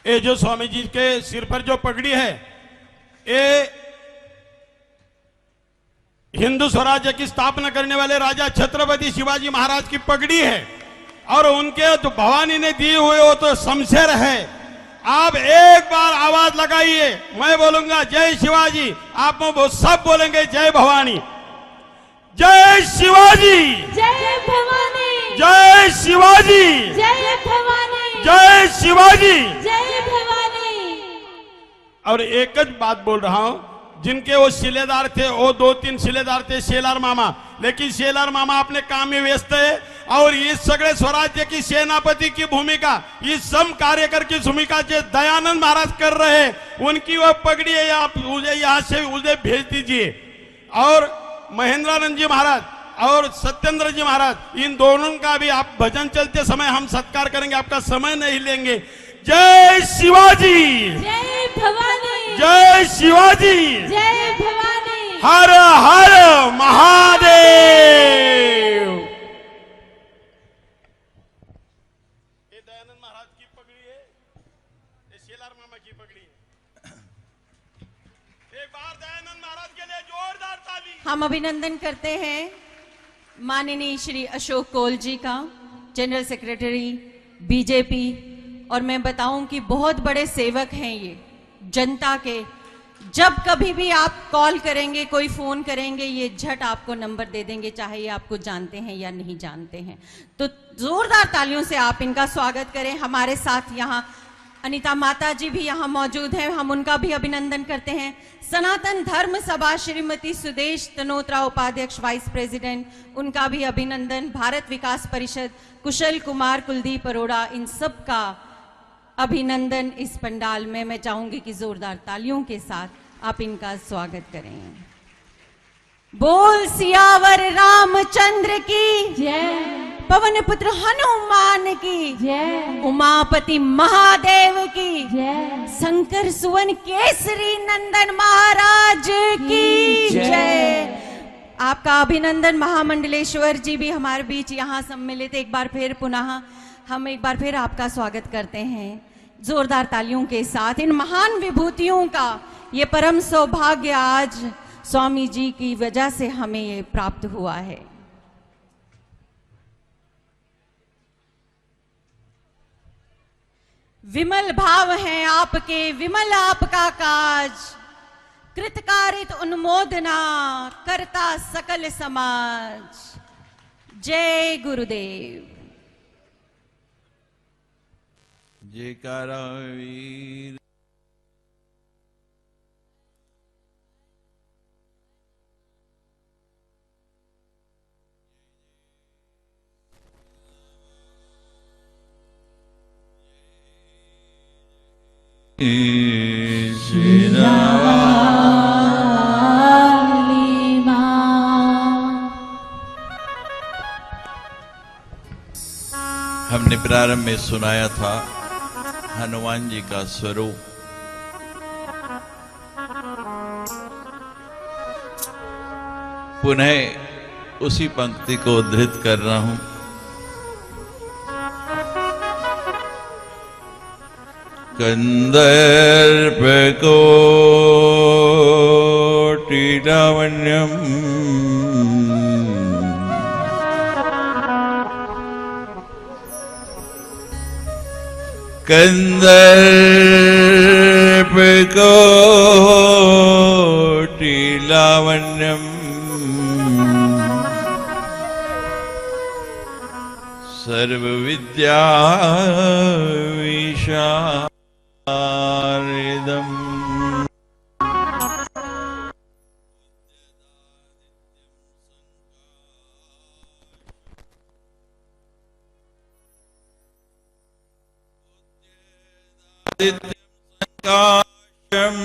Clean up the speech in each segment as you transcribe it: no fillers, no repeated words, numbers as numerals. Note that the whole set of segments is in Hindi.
ये जो स्वामी जी के सिर पर जो पगड़ी है, ये हिंदू स्वराज्य की स्थापना करने वाले राजा छत्रपति शिवाजी महाराज की पगड़ी है और उनके तो भवानी ने दी हुए हो तो शमशेर है। आप एक बार आवाज लगाइए, मैं बोलूंगा जय शिवाजी, आप सब बोलेंगे जय भवानी। जय शिवाजी, जय भवानी, जय शिवाजी, जय भवानी, जय शिवाजी, जय भवानी। और एक ज बात बोल रहा हूं, जिनके वो शिलेदार थे, वो 2-3 शिलेदार थे, शेलार मामा, लेकिन शेलार मामा अपने काम में व्यस्त है और इस सगळे स्वराज्य की सेनापति की भूमिका, इस सम कार्यकर की भूमिका जो दयानंद महाराज कर रहे हैं, उनकी वो पगड़ी है, आप मुझे यहाँ से उसे भेज दीजिए। और महेंद्रानंद जी महाराज और सत्येंद्र जी महाराज, इन दोनों का भी आप भजन चलते समय हम सत्कार करेंगे, आपका समय नहीं लेंगे। जय शिवाजी, जय भवानी, जय शिवाजी, जय भवानी। हर हर महादेव। ये दयानंद महाराज की पगड़ी है, ये शेलार मामा की पगड़ी है। एक बार दयानंद महाराज के लिए जोरदार ताली। हम अभिनंदन करते हैं माननीय श्री अशोक कौल जी का, जनरल सेक्रेटरी बीजेपी। और मैं बताऊं कि बहुत बड़े सेवक हैं ये जनता के। जब कभी भी आप कॉल करेंगे, कोई फोन करेंगे, ये झट आपको नंबर दे देंगे, चाहे ये आपको जानते हैं या नहीं जानते हैं। तो जोरदार तालियों से आप इनका स्वागत करें। हमारे साथ यहाँ अनीता माता जी भी यहाँ मौजूद हैं, हम उनका भी अभिनंदन करते हैं। सनातन धर्म सभा श्रीमती सुदेश तनोत्रा उपाध्यक्ष वाइस प्रेसिडेंट, उनका भी अभिनंदन। भारत विकास परिषद कुशल कुमार, कुलदीप अरोड़ा, इन सब का अभिनंदन। इस पंडाल में मैं चाहूंगी कि जोरदार तालियों के साथ आप इनका स्वागत करें। बोल सियावर रामचंद्र की जय, पवन पुत्र हनुमान की जय, उमापति महादेव की जय, शंकर सुवन केसरी नंदन महाराज की जय। आपका अभिनंदन। महामंडलेश्वर जी भी हमारे बीच यहाँ सम्मिलित, एक बार फिर पुनः हम एक बार फिर आपका स्वागत करते हैं जोरदार तालियों के साथ। इन महान विभूतियों का ये परम सौभाग्य आज स्वामी जी की वजह से हमें ये प्राप्त हुआ है। विमल भाव हैं आपके, विमल आपका काज, कृतकारित उन्मोदना करता सकल समाज। जय गुरुदेव। जयकारा वीर। श्री राम। हमने प्रारंभ में सुनाया था हनुमान जी का स्वरूप। पुनः उसी पंक्ति को उद्धृत कर रहा हूं। कंदर्प कोटि लावण्यम कंदर्प कोटि लावण्यम सर्व विद्या विशारदम संकाशम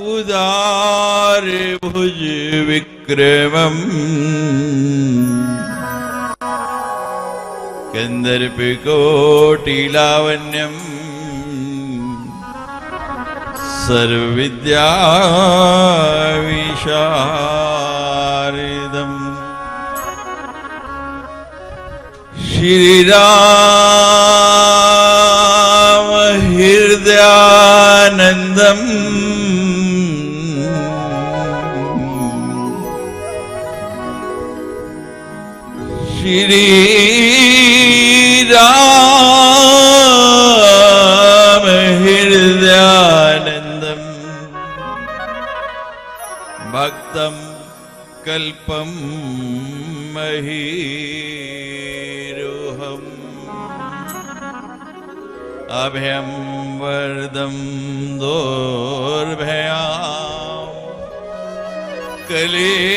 उदार भुज विक्रमम कंदर्प कोटि लावण्यम सर्व विद्या विशारदम। श्री राम हृदयानंदम श्री राम हृदयानंदम भक्तम कल्पम महीरुहम अभयम वरदम दोर्भयाम कलीमारुतात्मजम।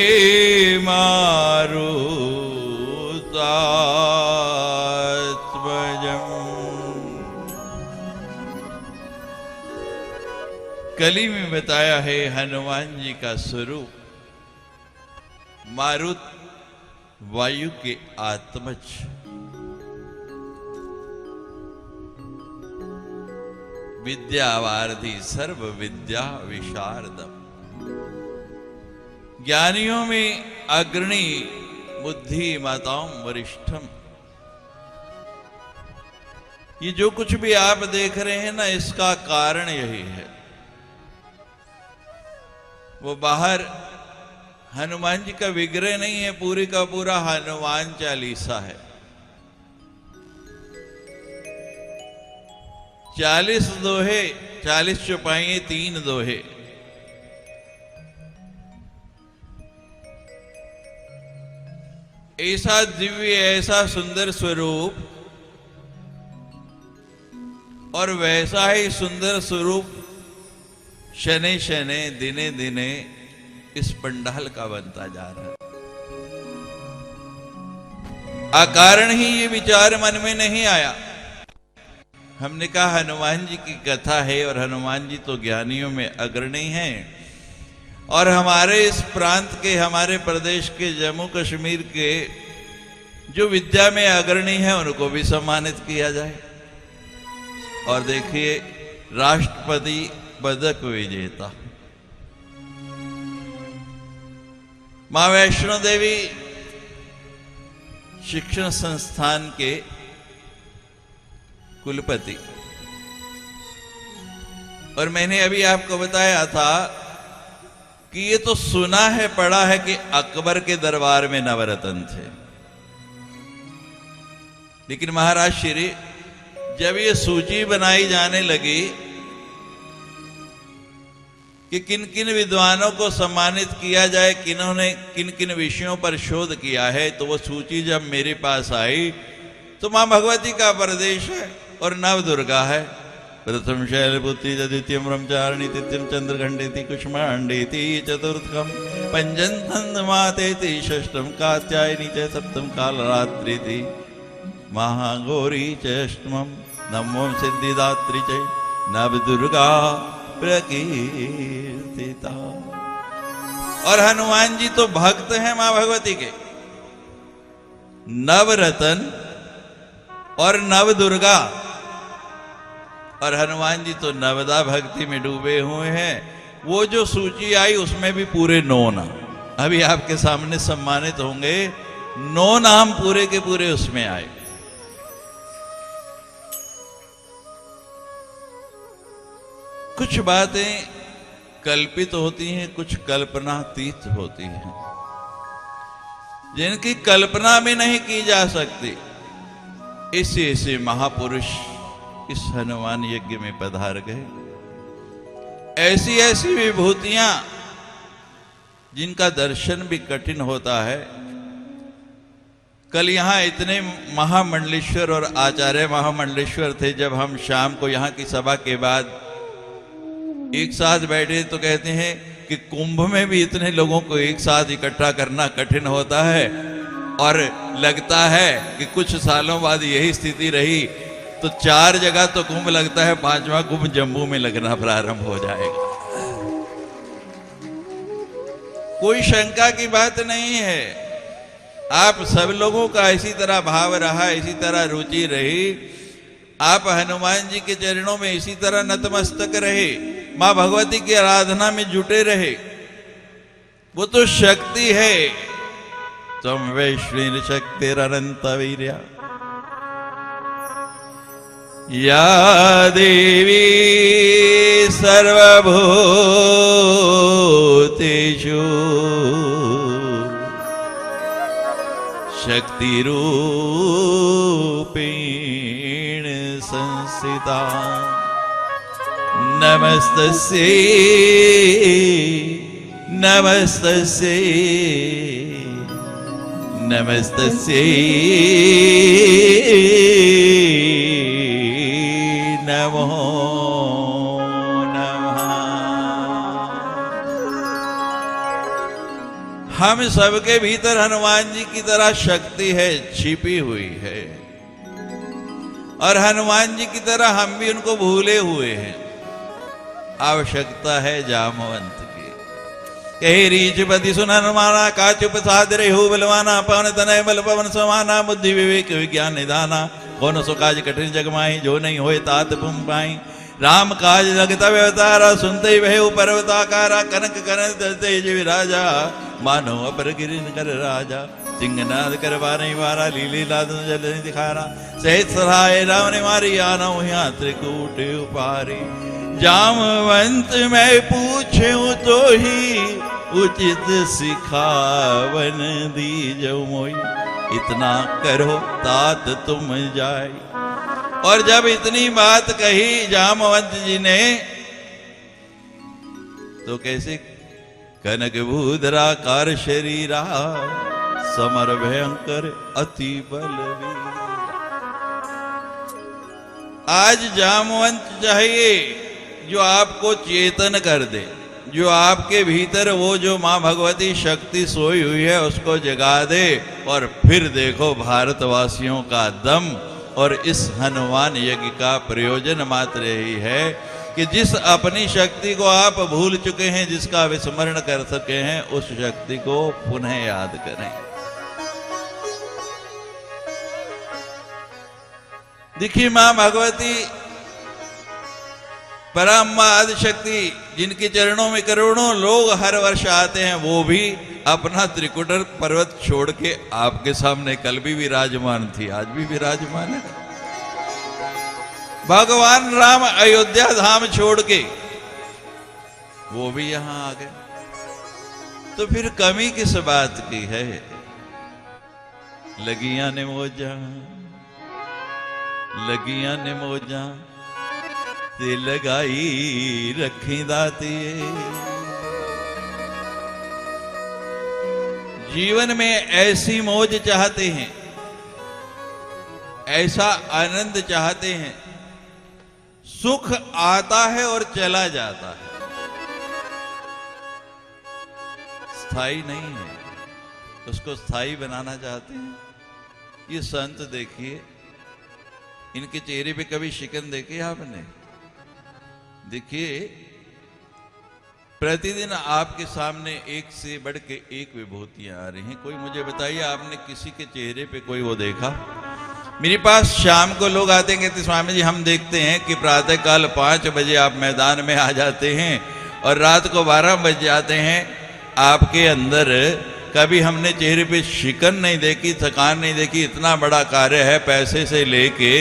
कली में बताया है हनुमान जी का स्वरूप मारुत वायु के आत्मज, विद्यावारिधि सर्व विद्या विशारदम, ज्ञानियों में अग्रणी बुद्धि माताओं वरिष्ठम। ये जो कुछ भी आप देख रहे हैं ना, इसका कारण यही है। वो बाहर हनुमान जी का विग्रह नहीं है, पूरी का पूरा हनुमान चालीसा है। 40 दोहे, 40 चौपाइयां, 3 दोहे। ऐसा दिव्य, ऐसा सुंदर स्वरूप और वैसा ही सुंदर स्वरूप शनै शनै दिने दिने इस पंडाल का बनता जा रहा है। अकारण ही ये विचार मन में नहीं आया। हमने कहा हनुमान जी की कथा है और हनुमान जी तो ज्ञानियों में अग्रणी हैं, और हमारे इस प्रांत के, हमारे प्रदेश के, जम्मू कश्मीर के जो विद्या में अग्रणी हैं उनको भी सम्मानित किया जाए। और देखिए, राष्ट्रपति पदक विजेता मां वैष्णो देवी शिक्षण संस्थान के कुलपति। और मैंने अभी आपको बताया था कि ये तो सुना है, पढ़ा है कि अकबर के दरबार में नवरत्न थे, लेकिन महाराज श्री जब ये सूची बनाई जाने लगी कि किन किन विद्वानों को सम्मानित किया जाए, किन्होंने किन किन विषयों पर शोध किया है, तो वो सूची जब मेरे पास आई तो मां भगवती का प्रदेश है और नव दुर्गा है। प्रथम शैलपुत्री, द्वितीयम ब्रह्मचारिणी, तृतीयम चंद्रखंडेति, कुष्मांडेति, चतुर्थम पंचम षष्ठम कात्यायनी च, सप्तम कालरात्रिति, महागौरी च अष्टमम, नवम सिद्धिदात्री च, नव दुर्गा प्रकीर्तिता। और हनुमान जी तो भक्त हैं मां भगवती के। नवरतन और नव दुर्गा, और हनुमान जी तो नवदा भक्ति में डूबे हुए हैं। वो जो सूची आई उसमें भी पूरे 9 नाम अभी आपके सामने सम्मानित होंगे। 9 नाम पूरे के पूरे उसमें आए। कुछ बातें कल्पित होती हैं, कुछ कल्पनातीत होती हैं, जिनकी कल्पना भी नहीं की जा सकती। ऐसे ऐसे महापुरुष इस हनुमान यज्ञ में पधार गए। ऐसी ऐसी विभूतियां जिनका दर्शन भी कठिन होता है। कल यहां इतने महामंडलेश्वर और आचार्य महामंडलेश्वर थे, जब हम शाम को यहां की सभा के बाद एक साथ बैठे तो कहते हैं कि कुंभ में भी इतने लोगों को एक साथ इकट्ठा करना कठिन होता है, और लगता है कि कुछ सालों बाद यही स्थिति रही तो 4 जगह तो कुंभ लगता है, 5वां कुंभ जम्मू में लगना प्रारंभ हो जाएगा। कोई शंका की बात नहीं है। आप सब लोगों का इसी तरह भाव रहा, इसी तरह रुचि रही, आप हनुमान जी के चरणों में इसी तरह नतमस्तक रहे, मां भगवती की आराधना में जुटे रहे। वो तो शक्ति है। तुम वैष्णवी शक्तिरनंत वीर्या या देवी सर्वभूतेषु शक्तिरूपेण संस्थिता नमस्तस्यै नमस्तस्यै नमस्तस्यै नमो नमः। हम सबके भीतर हनुमान जी की तरह शक्ति है, छिपी हुई है, और हनुमान जी की तरह हम भी उनको भूले हुए हैं। आवश्यकता है जामवंत की। कहे रीचपति सुन हनुमाना, काचुप सादरे हो बलवाना, पवन तनय बल पवन समाना, बुद्धि विवेक विज्ञान निधाना, कौन सो काज कठिन जग माही, जो नहीं होए तात तुम पाई। राम काज लगता अवतारा, सुनते ही भय पर्वताकारा, कनक कनक दलते जीव राजा, मानो अपर गिरिन कर राजा। सिंहनाद कर बारही बारा, लीली लाद जल दिखारा, सहित सहाय राम ने मारी, आना यहाँ त्रिकूट उपारी। जामवंत मैं पूछूं तो ही, उचित सिखावन दीजो मोई। इतना करो तात तुम जाय। और जब इतनी बात कही जामवंत जी ने, तो कैसे कनक भूधराकार शरीरा, समर भयंकर अति बलवीर। आज जामवंत चाहिए जो आपको चेतन कर दे, जो आपके भीतर वो जो मां भगवती शक्ति सोई हुई है उसको जगा दे। और फिर देखो भारतवासियों का दम। और इस हनुमान यज्ञ का प्रयोजन मात्र यही है कि जिस अपनी शक्ति को आप भूल चुके हैं, जिसका विस्मरण कर सके हैं, उस शक्ति को पुनः याद करें। देखिए मां भगवती परम आदिशक्ति, जिनके चरणों में करोड़ों लोग हर वर्ष आते हैं, वो भी अपना त्रिकुटर पर्वत छोड़ के आपके सामने कल भी विराजमान थी, आज भी विराजमान है। भगवान राम अयोध्या धाम छोड़ के वो भी यहां आ गए। तो फिर कमी किस बात की है? लगियां ने मौजा, लगियां ने मौजा ते लगाई रखी दाती। जीवन में ऐसी मौज चाहते हैं, ऐसा आनंद चाहते हैं। सुख आता है और चला जाता है, स्थायी नहीं है। उसको स्थायी बनाना चाहते हैं। ये संत देखिए, इनके चेहरे पे कभी शिकन देखी आपने? देखिए, प्रतिदिन आपके सामने एक से बढ़ के एक विभूतियां आ रही हैं। कोई मुझे बताइए, आपने किसी के चेहरे पे कोई वो देखा? मेरे पास शाम को लोग आते हैं, कहते स्वामी जी हम देखते हैं कि प्रातः काल 5 बजे आप मैदान में आ जाते हैं और रात को 12 बज जाते हैं। आपके अंदर कभी हमने चेहरे पे शिकन नहीं देखी, थकान नहीं देखी। इतना बड़ा कार्य है, पैसे से लेके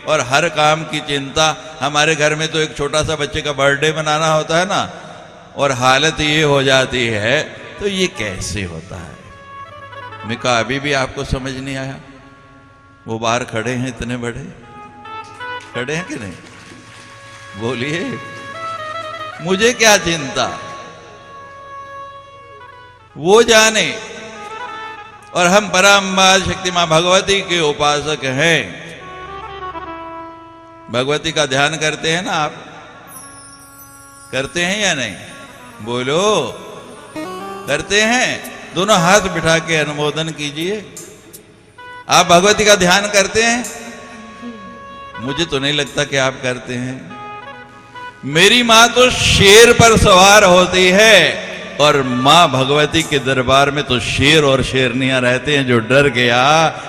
और हर काम की चिंता। हमारे घर में तो एक छोटा सा बच्चे का बर्थडे मनाना होता है ना, और हालत ये हो जाती है। तो ये कैसे होता है? मैं कहा अभी भी आपको समझ नहीं आया? वो बाहर खड़े हैं, इतने बड़े खड़े हैं कि नहीं? बोलिए, मुझे क्या चिंता, वो जाने। और हम परम्बा शक्ति मां भगवती के उपासक हैं। भगवती का ध्यान करते हैं ना आप? करते हैं या नहीं? बोलो, करते हैं? दोनों हाथ बिठा के अनुमोदन कीजिए। आप भगवती का ध्यान करते हैं? मुझे तो नहीं लगता कि आप करते हैं। मेरी मां तो शेर पर सवार होती है, और मां भगवती के दरबार में तो शेर और शेरनियां रहते हैं। जो डर गया,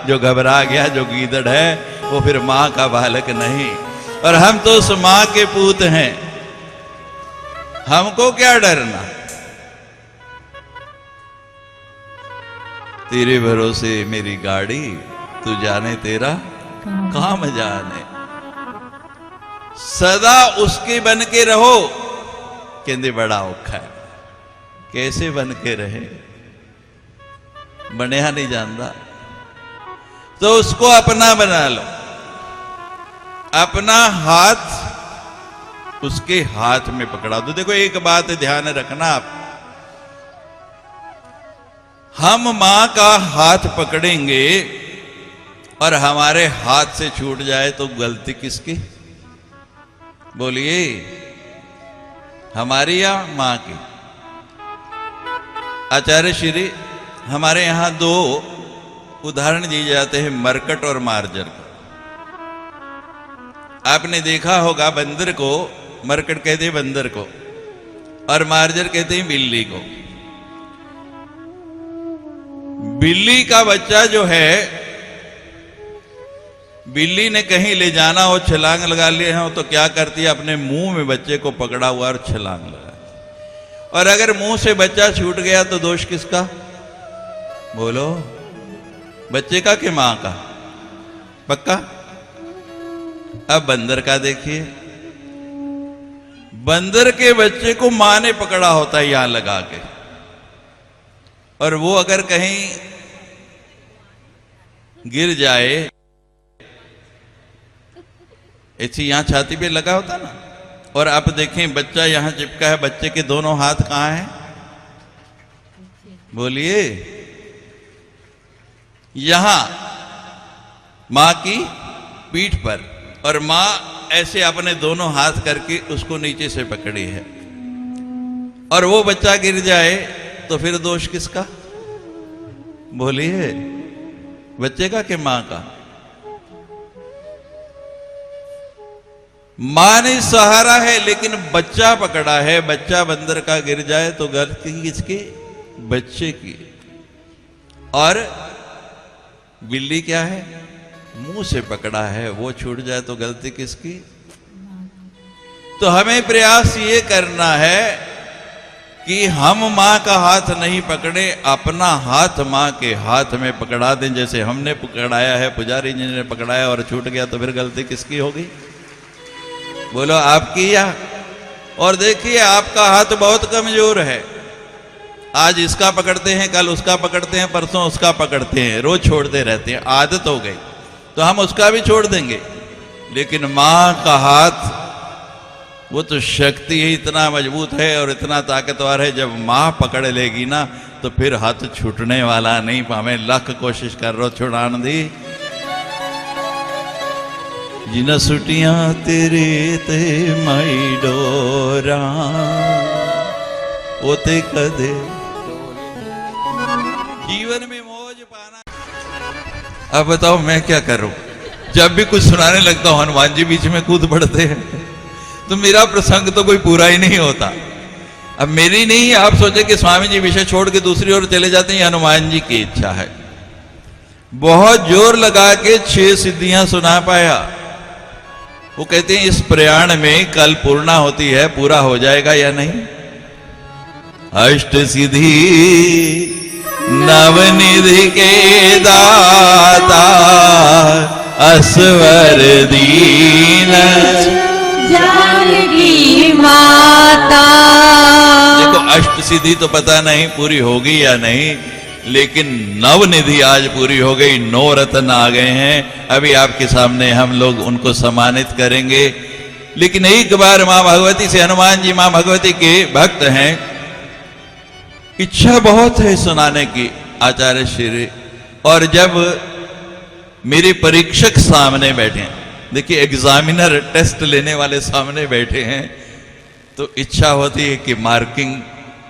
जो घबरा गया, जो गीदड़ है, वो फिर मां का बालक नहीं। और हम तो उस मां के पूत हैं, हमको क्या डरना? तेरे भरोसे मेरी गाड़ी, तू जाने तेरा काम जाने। सदा उसके बन के रहो। कहते बड़ा औखा है, कैसे बन के रहे, बनया नहीं जानता, तो उसको अपना बना लो। अपना हाथ उसके हाथ में पकड़ा दो। देखो एक बात ध्यान रखना आप, हम मां का हाथ पकड़ेंगे और हमारे हाथ से छूट जाए तो गलती किसकी? बोलिए, हमारी या मां की? आचार्य श्री हमारे यहां दो उदाहरण दिए जाते हैं, मरकट और मार्जर का। आपने देखा होगा बंदर को मरकट कहते हैं बंदर को, और मार्जर कहते हैं बिल्ली को। बिल्ली का बच्चा जो है, बिल्ली ने कहीं ले जाना हो, छलांग लगा लिए हो, तो क्या करती है? अपने मुंह में बच्चे को पकड़ा हुआ और छलांग लगा। और अगर मुंह से बच्चा छूट गया तो दोष किसका? बोलो, बच्चे का कि मां का? पक्का? अब बंदर का देखिए, बंदर के बच्चे को मां ने पकड़ा होता है यहां लगा के, और वो अगर कहीं गिर जाए, ऐसे यहां छाती पे लगा होता ना, और आप देखें बच्चा यहां चिपका है, बच्चे के दोनों हाथ कहां हैं? बोलिए, यहां मां की पीठ पर, और मां ऐसे अपने दोनों हाथ करके उसको नीचे से पकड़ी है, और वो बच्चा गिर जाए तो फिर दोष किसका? बोलिए, बच्चे का कि मां का? मां ने सहारा है, लेकिन बच्चा पकड़ा है। बच्चा बंदर का गिर जाए तो गलती किसकी? बच्चे की। और बिल्ली क्या है? मुंह से पकड़ा है, वो छूट जाए तो गलती किसकी? तो हमें प्रयास ये करना है कि हम मां का हाथ नहीं पकड़े, अपना हाथ मां के हाथ में पकड़ा दें। जैसे हमने पकड़ाया है, पुजारी जी ने पकड़ाया और छूट गया तो फिर गलती किसकी होगी? बोलो, आपकी या? और देखिए, आपका हाथ बहुत कमजोर है। आज इसका पकड़ते हैं, कल उसका पकड़ते हैं, परसों उसका पकड़ते हैं, रोज छोड़ते रहते हैं, आदत हो गई, तो हम उसका भी छोड़ देंगे। लेकिन मां का हाथ, वो तो शक्ति ही इतना मजबूत है और इतना ताकतवर है, जब मां पकड़ लेगी ना तो फिर हाथ छूटने वाला नहीं। पावे लाख कोशिश कर रो छुड़ान दी, जिन सुटियां तेरे ते माई डोरा ओते कदे जीवन में मौज पाना। अब बताओ मैं क्या करूं? जब भी कुछ सुनाने लगता हूं हनुमान जी बीच में कूद पड़ते हैं, तो मेरा प्रसंग तो कोई पूरा ही नहीं होता। अब मेरी नहीं, आप सोचे कि स्वामी जी विषय छोड़ के दूसरी ओर चले जाते हैं, हनुमान जी की इच्छा है। बहुत जोर लगा के 6 सिद्धियां सुना पाया। वो कहते हैं इस प्रयाण में कल पूर्णा होती है, पूरा हो जाएगा या नहीं? अष्ट सिद्धि नवनिधि के दाता, असवर दीन जानकी माता। देखो, अष्ट सिद्धि तो पता नहीं पूरी होगी या नहीं, लेकिन नवनिधि आज पूरी हो गई। 9 रत्न आ गए हैं। अभी आपके सामने हम लोग उनको सम्मानित करेंगे। लेकिन एक बार मां भगवती से, हनुमान जी मां भगवती के भक्त हैं, इच्छा बहुत है सुनाने की आचार्य श्री। और जब मेरे परीक्षक सामने बैठे हैं, देखिए एग्जामिनर टेस्ट लेने वाले सामने बैठे हैं, तो इच्छा होती है कि मार्किंग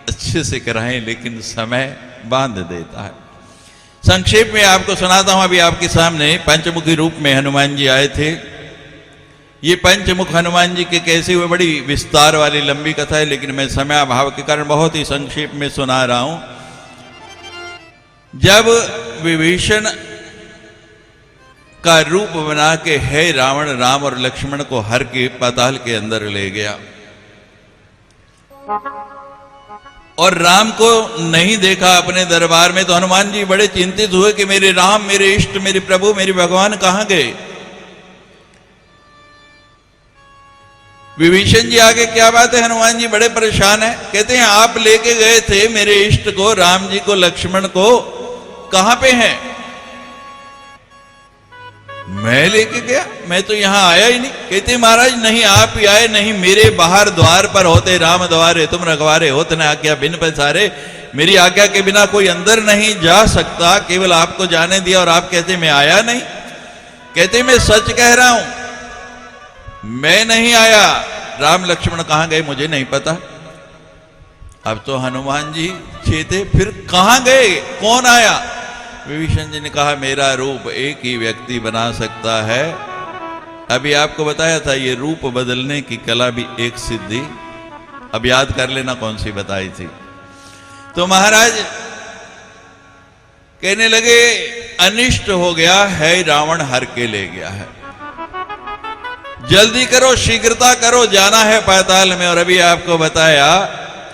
अच्छे से कराएं, लेकिन समय बांध देता है। संक्षेप में आपको सुनाता हूं। अभी आपके सामने पंचमुखी रूप में हनुमान जी आए थे। ये पंचमुख हनुमान जी के कैसे हुए, बड़ी विस्तार वाली लंबी कथा है, लेकिन मैं समय अभाव के कारण बहुत ही संक्षेप में सुना रहा हूं। जब विभीषण का रूप बना के है रावण, राम और लक्ष्मण को हर के पाताल के अंदर ले गया, और राम को नहीं देखा अपने दरबार में, तो हनुमान जी बड़े चिंतित हुए कि मेरे राम, मेरे इष्ट, मेरे प्रभु, मेरे भगवान कहां गए। विभीषण जी आगे क्या बात है, हनुमान जी बड़े परेशान है। कहते हैं आप लेके गए थे मेरे इष्ट को, राम जी को, लक्ष्मण को, कहां पे हैं? मैं लेके गया, मैं तो यहां आया ही नहीं। कहते महाराज नहीं आप ही आए, नहीं मेरे बाहर द्वार पर होते राम द्वारे तुम रखवारे होत न आज्ञा बिन पसारे, मेरी आज्ञा के बिना कोई अंदर नहीं जा सकता, केवल आपको जाने दिया और आप कहते मैं आया नहीं। कहते मैं सच कह रहा हूं, मैं नहीं आया। राम लक्ष्मण कहां गए मुझे नहीं पता। अब तो हनुमान जी चेते, फिर कहां गए, कौन आया? विभीषण जी ने कहा मेरा रूप एक ही व्यक्ति बना सकता है। अभी आपको बताया था ये रूप बदलने की कला भी एक सिद्धि, अब याद कर लेना कौन सी बताई थी। तो महाराज कहने लगे अनिष्ट हो गया है, रावण हर के ले गया है, जल्दी करो, शीघ्रता करो, जाना है पाताल में। और अभी आपको बताया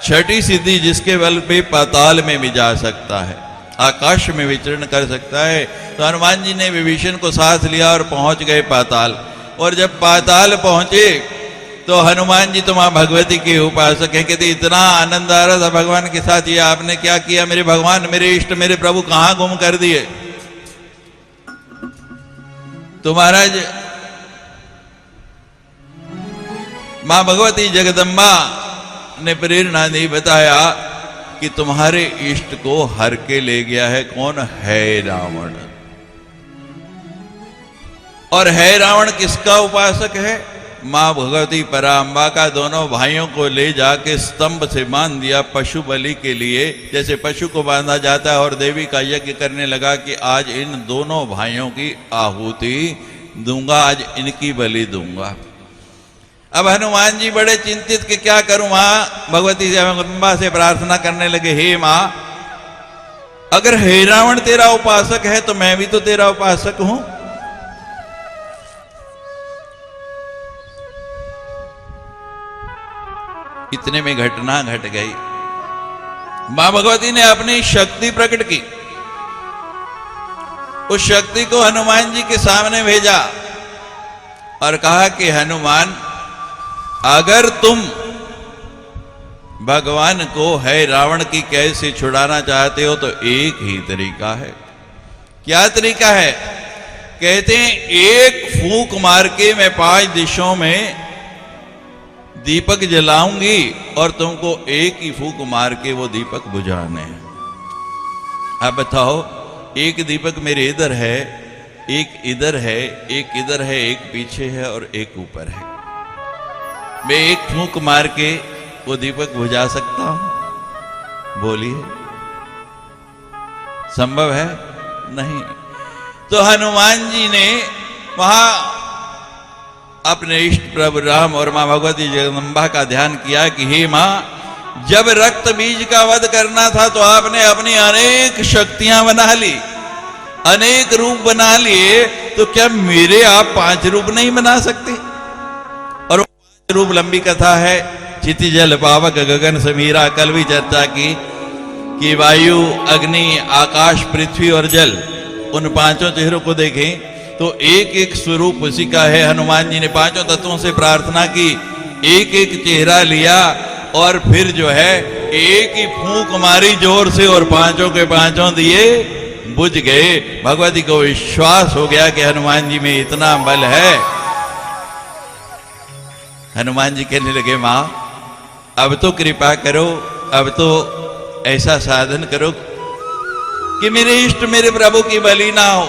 छठी सिद्धि जिसके बल पे पाताल में भी जा सकता है, आकाश में विचरण कर सकता है। तो हनुमान जी ने विभीषण को साथ लिया और पहुंच गए पाताल। और जब पाताल पहुंचे तो हनुमान जी तो मां भगवती के उपासक है। कहते इतना आनंद आ रहा था भगवान के साथ, ये आपने क्या किया मेरे भगवान, मेरे इष्ट, मेरे प्रभु कहां गुम कर दिए। तो महाराज मां भगवती जगदम्बा ने प्रेरणा दी, बताया कि तुम्हारे इष्ट को हर के ले गया है। कौन है? रावण। और है रावण किसका उपासक है? मां भगवती पराम्बा का। दोनों भाइयों को ले जाके स्तंभ से बांध दिया पशु बलि के लिए, जैसे पशु को बांधा जाता है। और देवी का यज्ञ करने लगा कि आज इन दोनों भाइयों की आहुति दूंगा, आज इनकी बलि दूंगा। अब हनुमान जी बड़े चिंतित कि क्या करूं। मां भगवती जगदम्बा से प्रार्थना करने लगे, हे मां अगर हे रावण तेरा उपासक है तो मैं भी तो तेरा उपासक हूं। इतने में घटना घट गई। मां भगवती ने अपनी शक्ति प्रकट की, उस शक्ति को हनुमान जी के सामने भेजा और कहा कि हनुमान अगर तुम भगवान को है रावण की कैद से छुड़ाना चाहते हो तो एक ही तरीका है। क्या तरीका है? कहते हैं एक फूंक मार के मैं 5 दिशों में दीपक जलाऊंगी और तुमको एक ही फूंक मार के वो दीपक बुझाने हैं। अब बताओ, एक दीपक मेरे इधर है, एक इधर है, एक इधर है, एक पीछे है और एक ऊपर है। मैं एक फूंक मार के वो दीपक बुझा सकता हूं? बोलिए, संभव है? नहीं। तो हनुमान जी ने वहां अपने इष्ट प्रभु राम और मां भगवती जगदम्बा का ध्यान किया कि हे मां, जब रक्त बीज का वध करना था तो आपने अपनी अनेक शक्तियां बना ली, अनेक रूप बना लिए, तो क्या मेरे आप 5 रूप नहीं बना सकते? और 5 रूप लंबी कथा है, चिति जल पावक गगन समीरा। कल भी चर्चा की कि वायु, अग्नि, आकाश, पृथ्वी और जल, उन 5 चेहरों को देखें तो एक एक स्वरूप उसी का है। हनुमान जी ने 5 तत्वों से प्रार्थना की, एक एक चेहरा लिया और फिर जो है एक ही फूंक मारी जोर से और 5 के 5 दिए बुझ गए। भगवती को विश्वास हो गया कि हनुमान जी में इतना बल है। हनुमान जी कहने लगे, मां अब तो कृपा करो, अब तो ऐसा साधन करो कि मेरे इष्ट, मेरे प्रभु की बलि ना हो।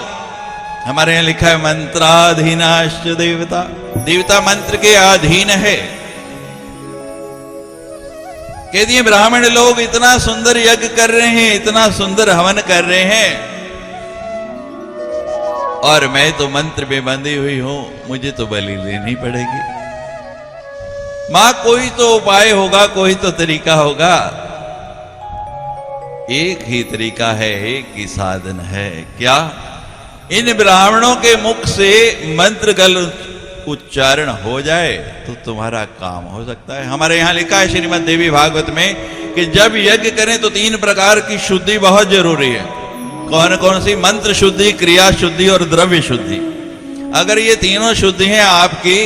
हमारे यहां लिखा है मंत्राधीनाश्च देवता, देवता मंत्र के अधीन है। कह दिए ब्राह्मण लोग इतना सुंदर यज्ञ कर रहे हैं, इतना सुंदर हवन कर रहे हैं, और मैं तो मंत्र में बंधी हुई हूं, मुझे तो बलि लेनी पड़ेगी। मां कोई तो उपाय होगा, कोई तो तरीका होगा। एक ही तरीका है, एक ही साधन है। क्या? इन ब्राह्मणों के मुख से मंत्र गल उच्चारण हो जाए तो तुम्हारा काम हो सकता है। हमारे यहां लिखा है श्रीमद् देवी भागवत में कि जब यज्ञ करें तो 3 प्रकार की शुद्धि बहुत जरूरी है। कौन कौन सी? मंत्र शुद्धि, क्रिया शुद्धि और द्रव्य शुद्धि। अगर ये तीनों शुद्धि हैं आपकी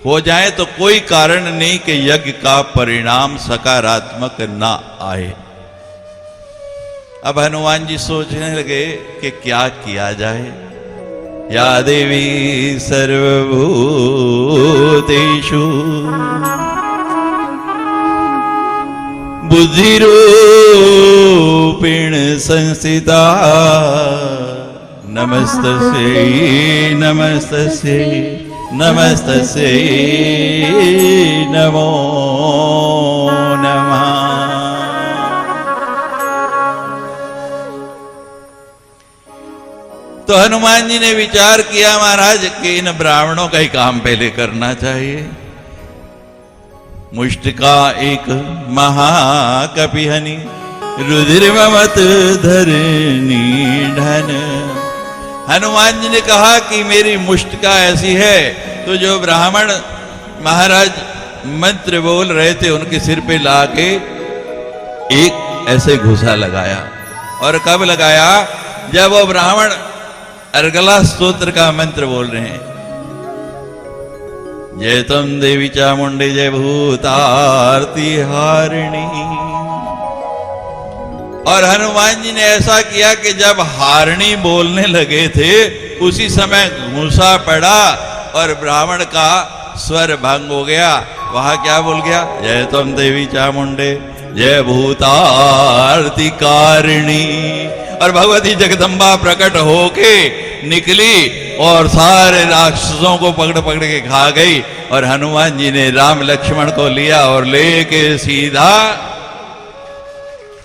हो जाए तो कोई कारण नहीं कि यज्ञ का परिणाम सकारात्मक ना आए। अब हनुमान जी सोचने लगे कि क्या किया जाए। या देवी सर्वभूतेषु बुद्धिरूपेण संस्थिता नमस्तस्यै नमस्तस्यै नमस्तस्यै नमो नमः। तो हनुमान जी ने विचार किया महाराज कि इन ब्राह्मणों का ही काम पहले करना चाहिए। मुष्टिका एक महाकपिहनि रुधिर्ममत धरनी ढन। हनुमान जी ने कहा कि मेरी मुष्टिका ऐसी है, तो जो ब्राह्मण महाराज मंत्र बोल रहे थे उनके सिर पे लाके एक ऐसे घुसा लगाया। और कब लगाया? जब वो ब्राह्मण अर्गला स्तोत्र का मंत्र बोल रहे हैं, जय तम देवी चामुंडे जय भूतारती हारिणी। और हनुमान जी ने ऐसा किया कि जब हारिणी बोलने लगे थे उसी समय घूसा पड़ा और ब्राह्मण का स्वर भंग हो गया। वहां क्या बोल गया? जय तम देवी चामुंडे जय भूतारती कारिणी। और भगवती जगदम्बा प्रकट होके निकली और सारे राक्षसों को पकड़ पकड़ के खा गई। और हनुमान जी ने राम लक्ष्मण को लिया और लेके सीधा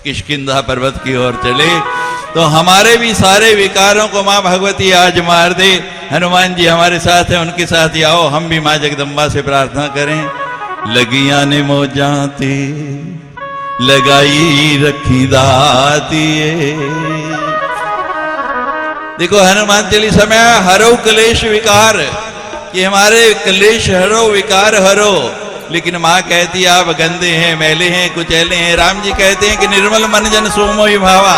किष्किंधा पर्वत की ओर चले। तो हमारे भी सारे विकारों को मां भगवती आज मार दे। हनुमान जी हमारे साथ हैं, उनके साथ ही आओ हम भी मां जगदम्बा से प्रार्थना करें। लगिया ने मोजाते लगाई रखी दाती। देखो हनुमान चालीसा में हरो क्लेश विकार, कि हमारे क्लेश हरो विकार हरो। लेकिन मां कहती है आप गंदे हैं, मैले हैं, कुचैले हैं। राम जी कहते हैं कि निर्मल मन जन सोमो ही भावा,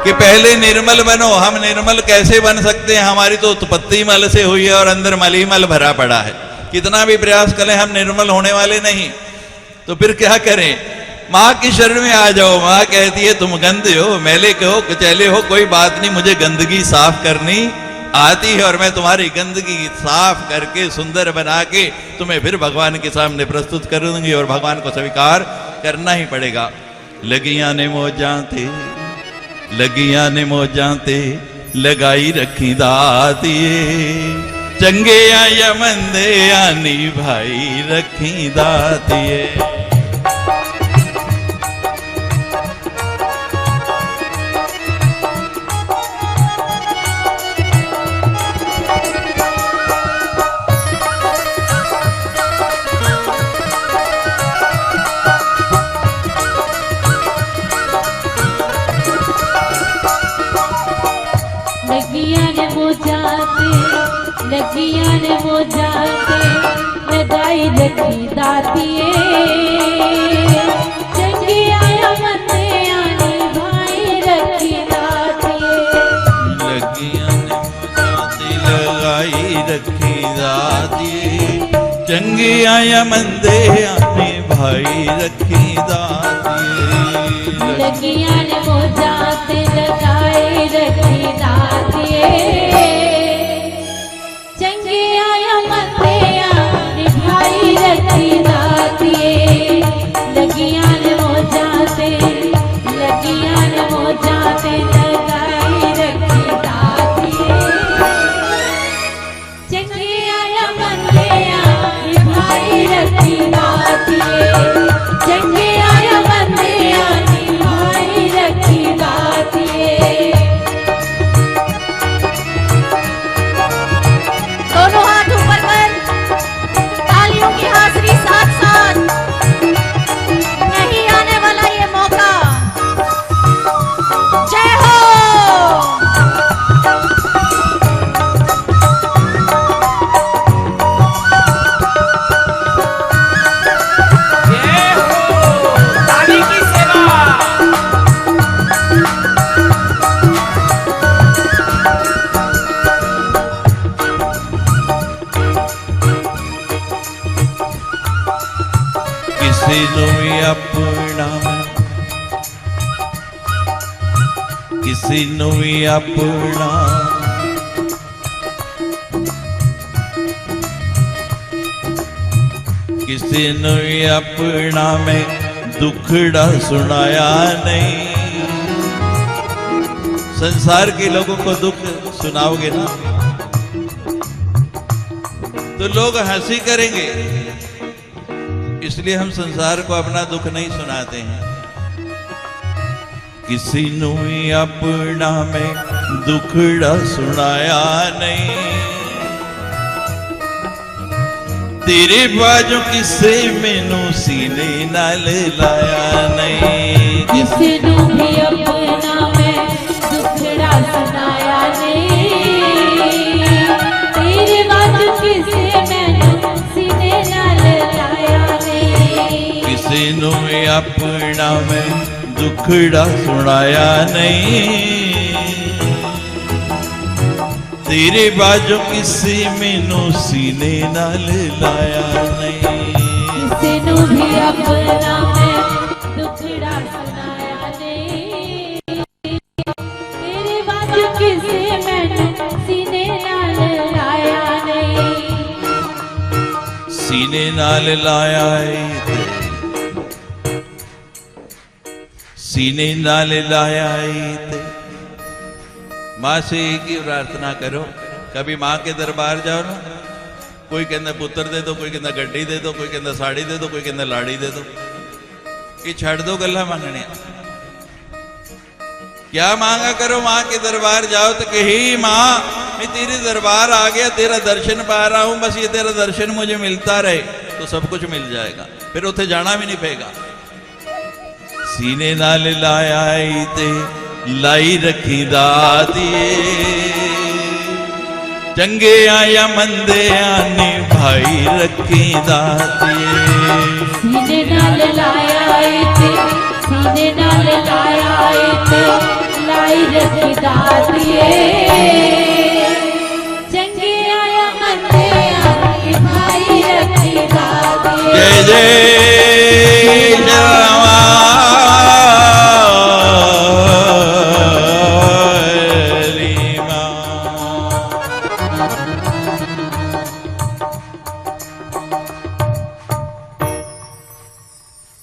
कि पहले निर्मल बनो। हम निर्मल कैसे बन सकते हैं? हमारी तो उत्पत्ति मल से हुई है और अंदर मल ही मल भरा पड़ा है। कितना भी प्रयास करें हम निर्मल होने वाले नहीं। तो फिर क्या करें? माँ की शरण में आ जाओ। माँ कहती है तुम गंदे हो, मैले के हो, कुचैले हो, कोई बात नहीं, मुझे गंदगी साफ करनी आती है और मैं तुम्हारी गंदगी साफ करके सुंदर बना के तुम्हें फिर भगवान के सामने प्रस्तुत कर दूंगी और भगवान को स्वीकार करना ही पड़ेगा। लगियां ने मोजाते लगियां ने मोजाते लगाई रखी दाती। चंगे या मंदे आनी भाई रखी दाती। लगियां ने मोजाते लगाई रखी दातिए। चंगे आया मते आनी भाई रखी दातिए। लगियां ने मोजाते लगाई रखी दातिए। चंगे आया मंदे आने भाई रखी दातिए। लगियां ने मोजाते लगाई रखी दातिए। रखी दातिए। लगियां ने मोजाते लगाई रखी दातिए। चंगे आया मंदे आनी भाई रखी दातिए। चंगे आया मंदे आनी भाई रखी दातिए। किसी नू भी अपना किसी नू भी अपना मैं दुखड़ा सुनाया नहीं। संसार के लोगों को दुख सुनाओगे ना तो लोग हंसी करेंगे, इसलिए हम संसार को अपना दुख नहीं सुनाते हैं। किसी नू भी अपना मैं दुखड़ा सुनाया नहीं, तेरे बाजू किसे मैनू सीने नाल लाया नहीं। किसी नू भी अपना मैं दुखड़ा सुनाया नहीं, तेरे बाजू किसे मैनू सीने नाल लाया नहीं। किसी नू भी अपना मैं दुखड़ा सुनाया नहीं, तेरे बाजू किसी मैनू सीने नाल लाया नहीं। किसी नू भी अपना मैं दुखड़ा सुनाया नहीं, तेरे बाजू किसे मैनू सीने नाल लाया नहीं। सीने नाल लाया है, सीने नाल लाया है। माँ से एक ही प्रार्थना करो। कभी माँ के दरबार जाओ ना, कोई कहना पुत्र दे दो, कोई कहना गड्डी दे दो, कोई कहना साड़ी दे दो, कोई कहना लाड़ी दे दो। कि छड़ दो गल्ला मांगने। क्या मांगा करो माँ के दरबार जाओ तो कही माँ मैं तेरे दरबार आ गया, तेरा दर्शन पा रहा हूं, बस ये तेरा दर्शन मुझे मिलता रहे तो सब कुछ मिल जाएगा, फिर उसे जाना भी नहीं पेगा। सीने नाल लाया ते लाई रखी दातिए, चंगे आया मंदे आने भाई रखी दातिए। सीने नाल लाया ते सीने नाल लाया ते लाई रखी दातिए, चंगे आया मंदे आने भाई रखी दातिए। जय जय जवा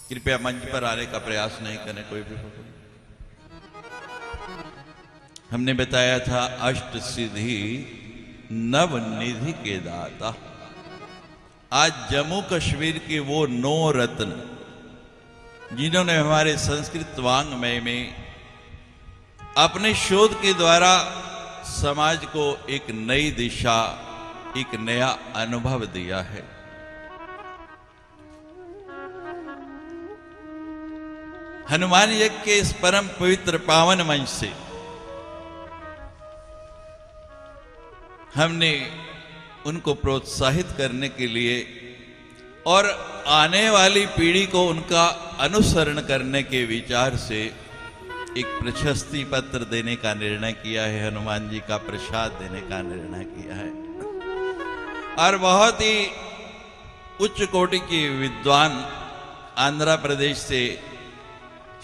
कृपया मंच पर आने का प्रयास नहीं करें कोई भी। हमने बताया था अष्ट सिद्धि नव निधि के दाता। आज जम्मू कश्मीर के वो 9 रत्न जिन्होंने हमारे संस्कृत वांग्मय में अपने शोध के द्वारा समाज को एक नई दिशा, एक नया अनुभव दिया है। हनुमान यज्ञ के इस परम पवित्र पावन मंच से हमने उनको प्रोत्साहित करने के लिए और आने वाली पीढ़ी को उनका अनुसरण करने के विचार से एक प्रशस्ति पत्र देने का निर्णय किया है, हनुमान जी का प्रसाद देने का निर्णय किया है। और बहुत ही उच्च कोटि के विद्वान आंध्र प्रदेश से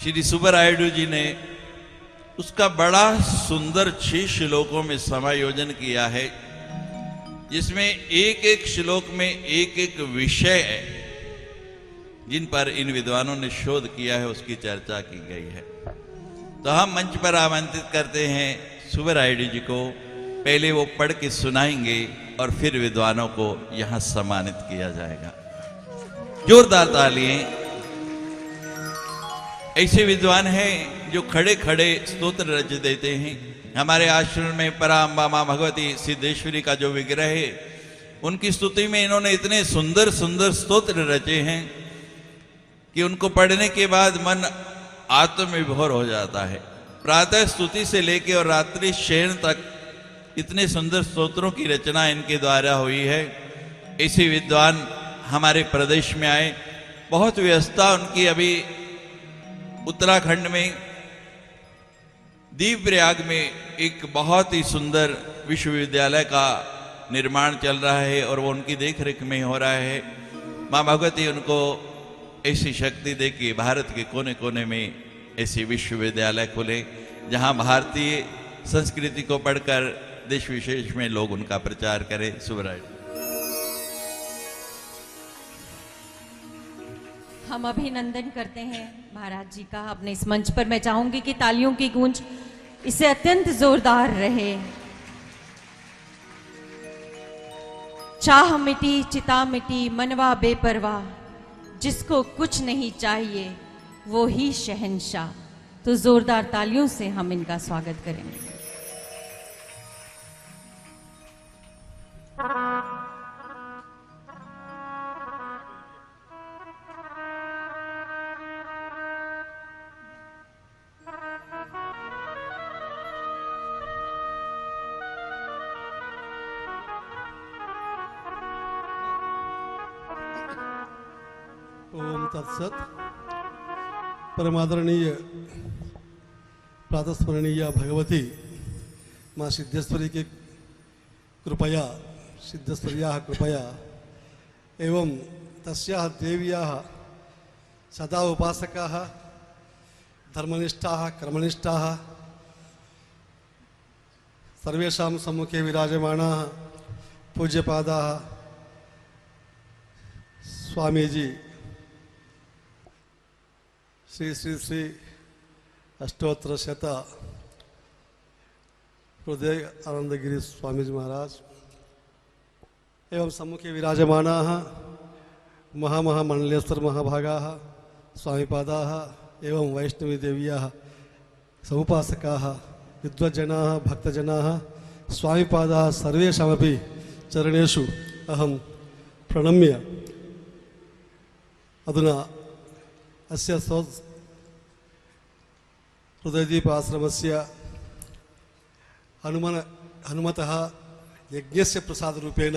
श्री सुब्बरायुडु जी ने उसका बड़ा सुंदर 6 श्लोकों में समायोजन किया है, जिसमें एक एक श्लोक में एक एक विषय है जिन पर इन विद्वानों ने शोध किया है, उसकी चर्चा की गई है। तो हम मंच पर आमंत्रित करते हैं सुब्बरायुडु जी को। पहले वो पढ़ के सुनाएंगे और फिर विद्वानों को यहां सम्मानित किया जाएगा। जोरदार तालियां। ऐसे विद्वान हैं जो खड़े खड़े स्तोत्र रच देते हैं। हमारे आश्रम में पराम्बा मां भगवती सिद्धेश्वरी का जो विग्रह है, उनकी स्तुति में इन्होंने इतने सुंदर सुंदर स्तोत्र रचे हैं कि उनको पढ़ने के बाद मन आत्मविभोर हो जाता है। प्रातः स्तुति से लेकर और रात्रि शयन तक इतने सुंदर स्तोत्रों की रचना इनके द्वारा हुई है। ऐसे विद्वान हमारे प्रदेश में आए। बहुत व्यवस्था उनकी अभी उत्तराखंड में दीप प्रयाग में एक बहुत ही सुंदर विश्वविद्यालय का निर्माण चल रहा है और वो उनकी देखरेख में हो रहा है। माँ भगवती उनको ऐसी शक्ति दे कि भारत के कोने कोने में ऐसे विश्वविद्यालय खुले। जहां भारतीय संस्कृति को पढ़कर देश विशेष में लोग उनका प्रचार करें। शुभराय। हम अभिनंदन करते हैं महाराज जी का अपने इस मंच पर। मैं चाहूंगी कि तालियों की गूंज इससे अत्यंत जोरदार रहे। चाह मिटी चिता मिटी मनवा बेपरवाह, जिसको कुछ नहीं चाहिए वो ही शहंशाह। तो जोरदार तालियों से हम इनका स्वागत करेंगे। ओम तत्सत। परमादरणीय प्रातस्मरणीय भगवती माँ सिद्धेश्वरी की कृपया, सिद्धेश्वर्याः कृपया एवं तस्याः देव्याः सदा उपासकाः धर्मनिष्ठाः कर्मनिष्ठाः सर्वेषां सम्मुखे विराजमानाः पूज्यपादाः स्वामीजी श्री श्री श्री अष्टोत्तर शत हृदय आनंदगिरी स्वामीजी महाराज एवं सम्मुखे विराजमानाः महामहामंडलेश्वर महाभागाः स्वामीपादाः एवं वैष्णवी देव्याः समुपासकाः विद्वज्जनाः भक्तजनाः स्वामीपादाः सर्वेषामपि चरणेषु अहं प्रणम्य अधुना अस्य हृदयदीप आश्रमस्य हनुमतः यज्ञस्य प्रसादरूपेण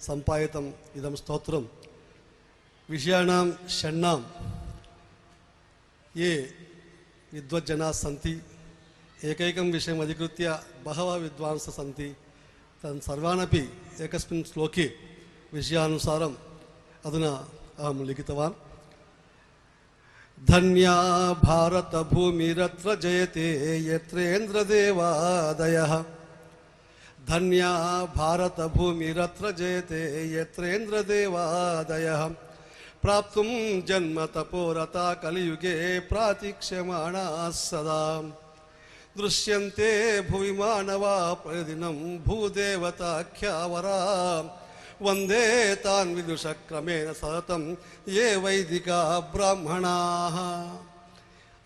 सम्पादितम् इदं स्तोत्रं विषयाणां षण्णां ये विद्वज्जनाः सन्ति, एकैकं विषयम् अधिकृत्य बहवः विद्वांसः सन्ति, तान् सर्वानपि एकस्मिन् श्लोके विषयानुसारम् अधुना अहं लिखितवान्। धन्या भारत भूमिरत्र जयते यत्रेन्द्रदेवादयः, धन्या भारत भूमिरत्र जयते यत्रेन्द्रदेवादयः, प्राप्तुं जन्म तपोरता कलियुगे प्रातीक्ष्यमाणाः सदा, दृश्यन्ते भुवि मानवा प्रतिदिनं भूदेवताख्यावरा, वंदे तान् विदुषक्रमेण सततं ये वैदिका ब्राह्मणाः।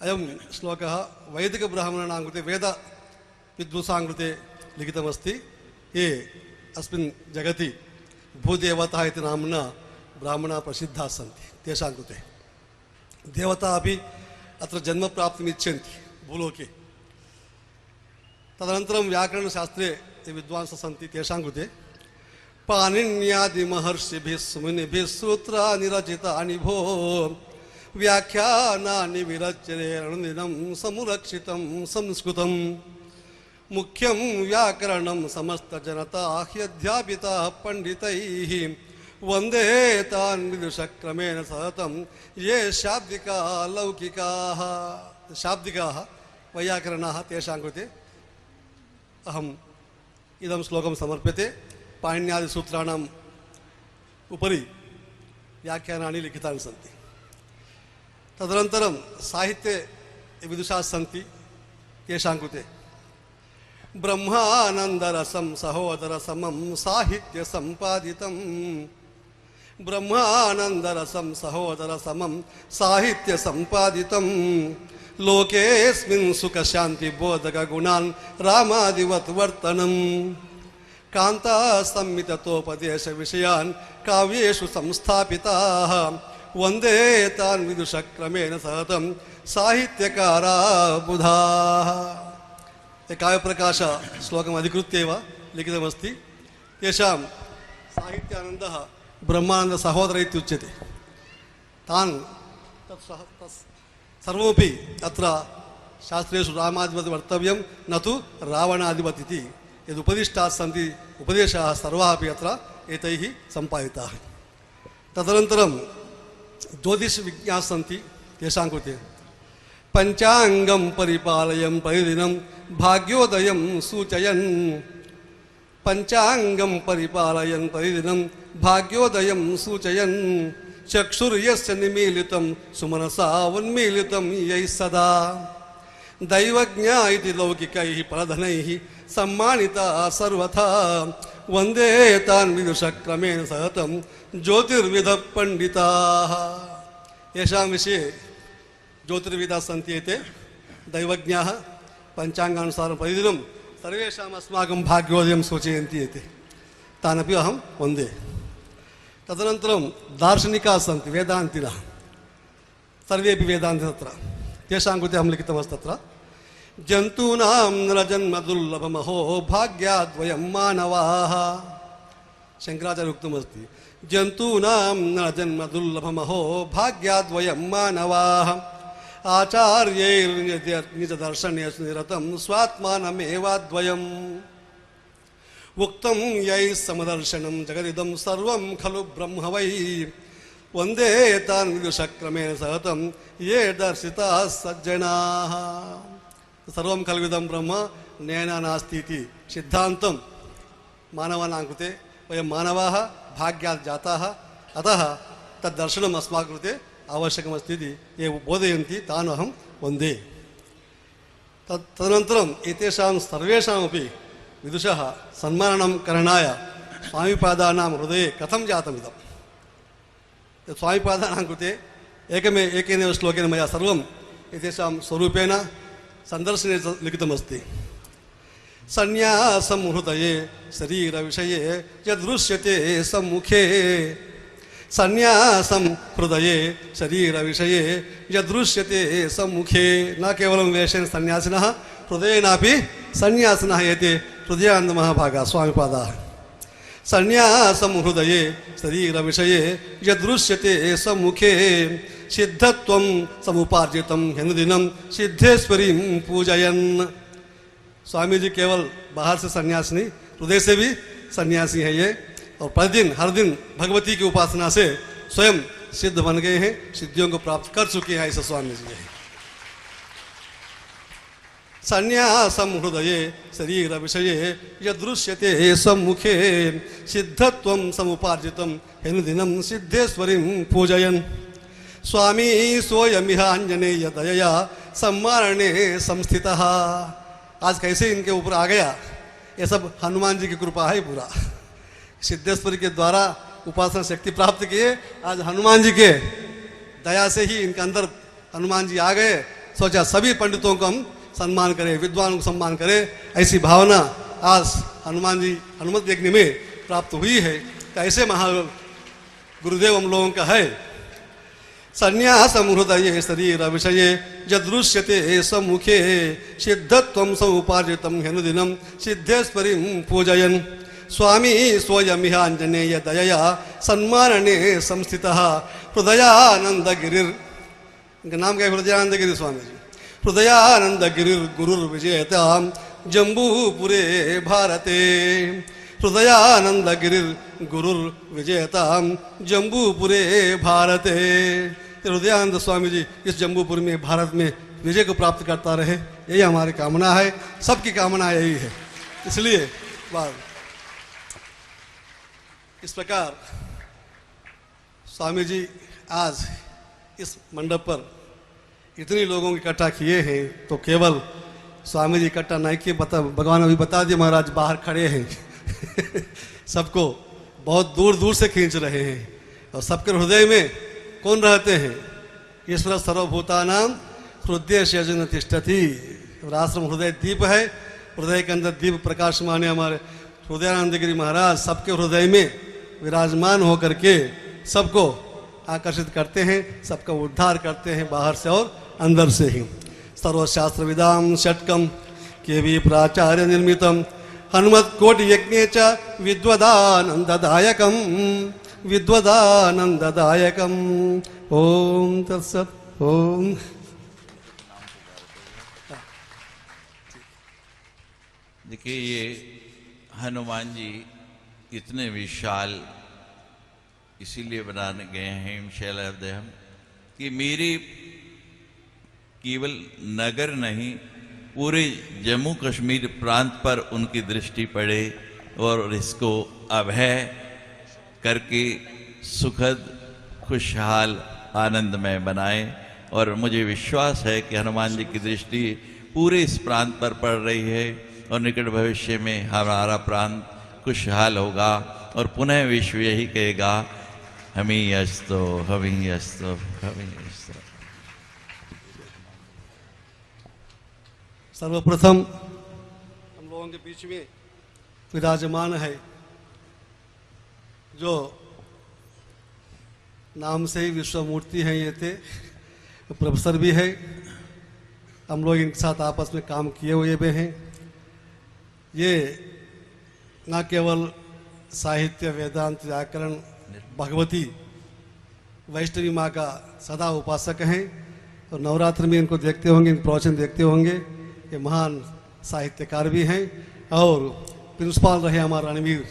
अयं श्लोकः वैदिकब्राह्मणानां कृते वेद विद्वंसां कृते लिखितमस्ति। ये अस्मिन् जगति भूदेवता इति नाम्ना ब्राह्मणाः प्रसिद्धाः सन्ति, तेषां कृते देवता अपि अत्र जन्म प्राप्तिम् इच्छन्ति भूलोके। तदनन्तरं व्याकरणशास्त्रे ये विद्वांसः सन्ति तेषां कृते पाणिन्यादि महर्षिभिः मुनिभिः सूत्राणि रचितानि भो, व्याख्यानानि विरच्यते अनुदिनं समुरक्षितं संस्कृतं, मुख्यं व्याकरणं समस्तजनता ह्यध्यापिता पंडितैः, वन्दे तान् विदुषक्रमेण सततं ये शाब्दिका लौकिकाः। शाब्दिकाः वैयाकरणाः तेषां कृते अहम् इदं श्लोकं समर्प्यते। पाणिन्यादि सूत्राणाम् उपरि व्याख्यानानि लिखितानि सन्ति। तदनन्तरं साहित्ये विदुषाः सन्ति, तेषां कृते ब्रह्मानन्दरसं सहोदरसमं साहित्य सम्पादितं, ब्रह्मानन्दरसं सहोदरसमं साहित्य सम्पादितं, लोकेऽस्मिन् सुखशान्तिबोधकगुणान् रामादिवत् वर्तनम्, कांता संमिततोपदेश विषयान् काव्येषु संस्थापिताः, वन्दे तान् विदुषक्रमेण सततं साहित्यकारा बुधाः। काव्यप्रकाश श्लोकम् अधिकृत्य एव लिखितमस्ति। तेषां साहित्यानन्दः ब्रह्मानन्द सहोदर इत्युच्यते। तान् सर्वमपि अत्र शास्त्रेषु रामादिवत् वक्तव्यं न तु रावणादिवत् इति यदुपदिष्टाः सन्ति उपदेशाः सर्वाः अपि अत्र एतैः सम्पादिताः। तदनन्तरं ज्योतिषविज्ञाः सन्ति, तेषां कृते पंचांगम परिपालयं प्रतिदिनं भाग्योदयं सूचयन् पंचांगम परिपालयन् प्रतिदिनं भाग्योदयं सूचयन् चक्षुर्यस्य निमीलितं सुमनसा उन्मीलितं यैः सदा दैवज्ञा इति लौकिकैः परधनैः सम्मानिता सर्वथा वन्दे तान् विदुषक्रमेण सहतं ज्योतिर्विदः पंडिताः। येषां विषये ज्योतिर्विदाः सन्ति एते दैवज्ञाः पञ्चाङ्गानुसारं प्रतिदिनं सर्वेषाम् अस्माकं भाग्योदयं सूचयन्ति एते तानपि अहं वन्दे। तदनन्तरं दार्शनिकाः सन्ति वेदान्तिनः सर्वेपि वेदान्ति तत्र तेषां कृते अहं लिखितमस्ति तत्र जन्तूनां नरजन्मदुर्लभमहो भाग्याद्वयं मानवाः शङ्कराचार्य उक्तमस्ति जन्तूनां नरजन्मदुर्लभमहो भाग्याद्वयं मानवाः आचार्यैर्निजदर्शनेषु निरतं स्वात्मानमेवाद्वयम् उक्तं यैः समदर्शनं जगदिदं सर्वं खलु ब्रह्म वै वन्दे तान् विदुषक्रमेण सहतं ये दर्शिताः सज्जनाः। सर्वं खल्विदं ब्रह्म नेन नास्ति इति सिद्धान्तं मानवानां कृते वयं मानवाः भाग्यात् जाताः अतः तद्दर्शनम् अस्माकं कृते आवश्यकमस्ति इति ये बोधयन्ति तान् अहं वन्दे। तदनन्तरम् एतेषां सर्वेषामपि विदुषः सन्माननं करणाय स्वामिपादानां हृदये कथं जातमिदं स्वामिपादानां कृते एकेनैव श्लोकेन मया सर्वम् एतेषां स्वरूपेण सन्दर्शने लिखितमस्ति सन्न्यासं हृदये शरीरविषये यदृश्यते सम्मुखे सन्न्यासं हृदये शरीरविषये यदृश्यते सम्मुखे न केवलं वेषेण सन्न्यासिनः हृदयेनापि सन्न्यासिनः एते हृदयानन्दमहाभागाः स्वामिपादाः सन्न्यासं हृदये शरीरविषये यदृश्यते सम्मुखे सिद्धत्वं समुपार्जितं ह्यनुदिनं सिद्धेश्वरीं पूजयन्। स्वामी जी केवल बाहर से सन्यासी नहीं हृदय से भी सन्यासी है ये और प्रतिदिन हर दिन भगवती की उपासना से स्वयं सिद्ध बन गए हैं सिद्धियों को प्राप्त कर चुके हैं ऐसा स्वामी जी है। सन्यासं हृदये शरीर विषये यदृश्यते सम्मुखे सिद्धत्वं समुपार्जितं हेनुदिनं सिद्धेश्वरीं पूजयन्। स्वामी सोऽयमिह आंजनेय दयया सम्मारणे संस्थितः। आज कैसे इनके ऊपर आ गया ये सब हनुमान जी की कृपा है पूरा। सिद्धेश्वरी के द्वारा उपासना शक्ति प्राप्त किए आज हनुमान जी के दया से ही इनके अंदर हनुमान जी आ गए। सोचा सभी पंडितों को हम सम्मान करें विद्वानों को सम्मान करें ऐसी भावना आज हनुमान जी हनुमत यज्ञ में प्राप्त हुई है। कैसे महा गुरुदेव हम लोगों का है। सन्यासं हृदये शरीर विषये यदृश्यते सम्मुखे सिद्धत्वं समुपार्जितं ह्यनुदिनं सिद्धेश्वरीं पूजयन्। स्वामी स्वयमिह आंजनेय दयया सन्मानने संस्थितः हृदयानन्दगिरिर् इनका नाम क्या है हृदयानंदगिरि स्वामी जी। हृदयानन्दगिरिर् गुरुर्विजेतां जम्बूपुरे भारते। हृदयानन्दगिरिर् गुरुर्विजेतां जम्बूपुरे भारते। हृदयानंद स्वामी जी इस जम्बूपुर में भारत में विजय को प्राप्त करता रहे यही हमारी कामना है। सबकी कामना यही है। इसलिए इस प्रकार स्वामी जी आज इस मंडप पर इतने लोगों को इकट्ठा किए हैं तो केवल स्वामी जी इकट्ठा नहीं किए भगवान अभी बता दिए महाराज बाहर खड़े हैं सबको बहुत दूर दूर से खींच रहे हैं और सबके हृदय में कौन रहते हैं। ईश्वर सर्वभूतानां हृदय सजन तिष्ठति। आश्रम हृदय दीप है। हृदय के अंदर दीप प्रकाशमान है। हमारे हृदयानंदगिरी महाराज सबके हृदय में विराजमान होकर के सबको आकर्षित करते हैं सबका उद्धार करते हैं बाहर से और अंदर से ही। सर्वशास्त्र विदाम षट्कम के भी प्राचार्य निर्मितम हनुमत कोटि यज्ञे च विद्वदानंददायकम विद्वदानंददायकम। ओम तत्सत। ओम देखिए ये हनुमान जी इतने विशाल इसीलिए बनाने गए हैं हिमशैलादेहम कि मेरी केवल नगर नहीं, पूरे जम्मू कश्मीर प्रांत पर उनकी दृष्टि पड़े और इसको अभय करके सुखद, खुशहाल, आनंदमय बनाए। और मुझे विश्वास है कि हनुमान जी की दृष्टि पूरे इस प्रांत पर पड़ रही है और निकट भविष्य में हमारा प्रांत खुशहाल होगा और पुनः विश्व यही कहेगा, हमी अस्तो, हमी अस्तो, हमी अस्तो। सर्वप्रथम हम लोगों के बीच में विराजमान है जो नाम से ही विश्व मूर्ति है, ये थे प्रोफेसर भी है, हम लोग इनके साथ आपस में काम किए हुए भी हैं। ये न केवल साहित्य, वेदांत, व्याकरण, भगवती, वैष्णवी माँ का सदा उपासक हैं और नवरात्र में इनको देखते होंगे, इन प्रवचन देखते होंगे। ये महान साहित्यकार भी हैं और प्रिंसिपाल रहे हमारा रणवीर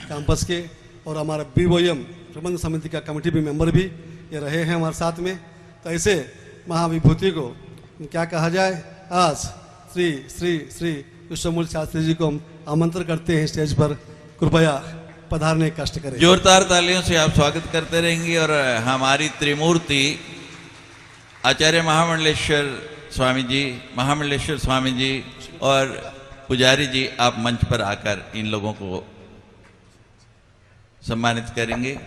कैंपस के, और हमारा BOM प्रबंध समिति का कमेटी भी मेंबर भी ये रहे हैं हमारे साथ में। तो ऐसे महाविभूति को क्या कहा जाए, आज श्री श्री श्री विश्वमूर्ति शास्त्री जी को हम आमंत्रण करते हैं स्टेज पर, कृपया पधारने का कष्ट करें। जोरदार तालियों से आप स्वागत करते रहेंगे। और हमारी त्रिमूर्ति आचार्य महामंडलेश्वर स्वामी जी और पुजारी जी, आप मंच पर आकर इन लोगों को सम्मानित करेंगे।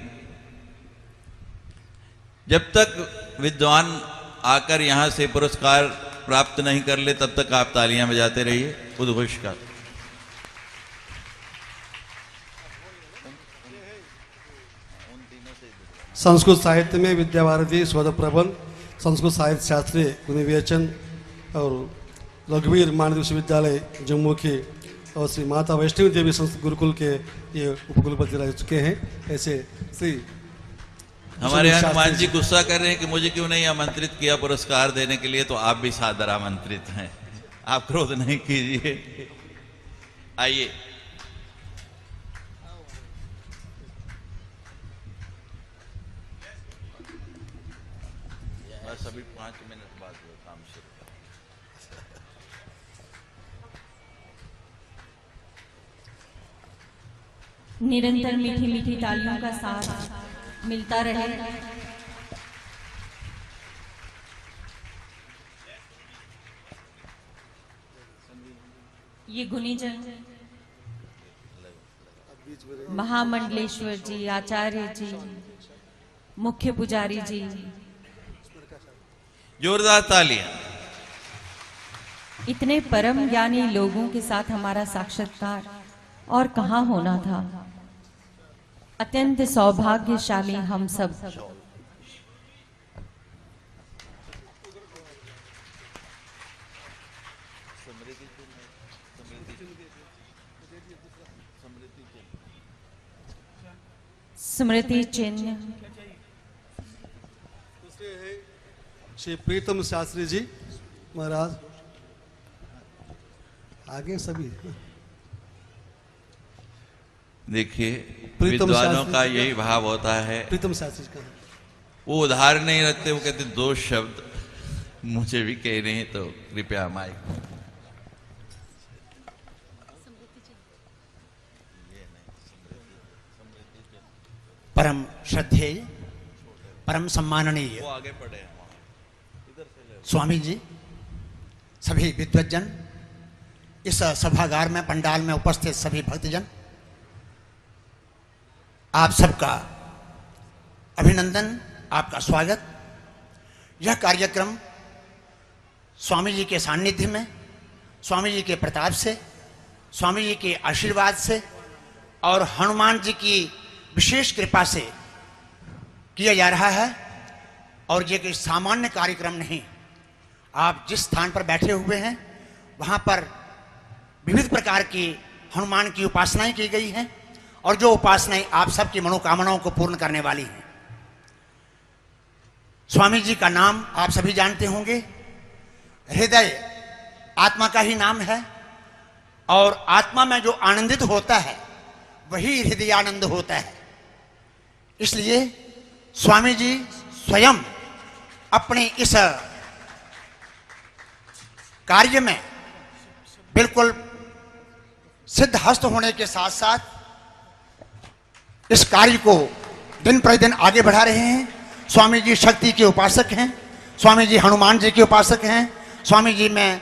जब तक विद्वान आकर यहाँ से पुरस्कार प्राप्त नहीं कर ले तब तक आप तालियां बजाते रहिए। उद्घोष का संस्कृत साहित्य में विद्या भारती, शोध प्रबंध, संस्कृत साहित्य शास्त्री गुणविवेचन और रघुवीर मानद विश्वविद्यालय जम्मू के और श्री माता वैष्णवी देवी संस्कृत गुरुकुल के ये उपकुलपति रह चुके हैं। ऐसे श्री हमारे हनुमान जी गुस्सा कर रहे हैं कि मुझे क्यों नहीं आमंत्रित किया पुरस्कार देने के लिए, तो आप भी सादर आमंत्रित हैं, आप क्रोध नहीं कीजिए। आइए। बस अभी 5 मिनट बाद काम शुरू। निरंतर मीठी मीठी तालियों का साथ मिलता रहे। ये गुणीजन महामंडलेश्वर जी, आचार्य जी, मुख्य पुजारी जी, जोरदार तालियां। इतने परम ज्ञानी लोगों के साथ हमारा साक्षात्कार और कहाँ होना था। अत्यंत सौभाग्यशाली हम सब। स्मृति चिन्ह दूसरे हैं श्री प्रीतम शास्त्री जी महाराज, आगे सभी। देखिए, प्रीतम विद्वानों शास्त्री का जी यही भाव होता है, प्रीतम शास्त्री जी का वो उधार नहीं रखते, वो कहते 2 शब्द मुझे भी कहने हैं, तो कृपया माइक। परम श्रद्धेय, परम सम्माननीय वो आगे पढ़े स्वामी जी, सभी विद्वज्जन, इस सभागार में, पंडाल में उपस्थित सभी भक्तजन, आप सबका अभिनंदन, आपका स्वागत। यह कार्यक्रम स्वामी जी के सानिध्य में, स्वामी जी के प्रताप से, स्वामी जी के आशीर्वाद से और हनुमान जी की विशेष कृपा से किया जा रहा है। और ये कोई सामान्य कार्यक्रम नहीं। आप जिस स्थान पर बैठे हुए हैं वहाँ पर विविध प्रकार की हनुमान की उपासनाएं की गई हैं और जो उपासनाएं आप सबकी मनोकामनाओं को पूर्ण करने वाली हैं। स्वामी जी का नाम आप सभी जानते होंगे। हृदय आत्मा का ही नाम है और आत्मा में जो आनंदित होता है वही हृदय आनंद होता है। इसलिए स्वामी जी स्वयं अपने इस कार्य में बिल्कुल सिद्धहस्त होने के साथ साथ इस कार्य को दिन प्रतिदिन आगे बढ़ा रहे हैं। स्वामी जी शक्ति के उपासक हैं, स्वामी जी हनुमान जी के उपासक हैं। स्वामी जी में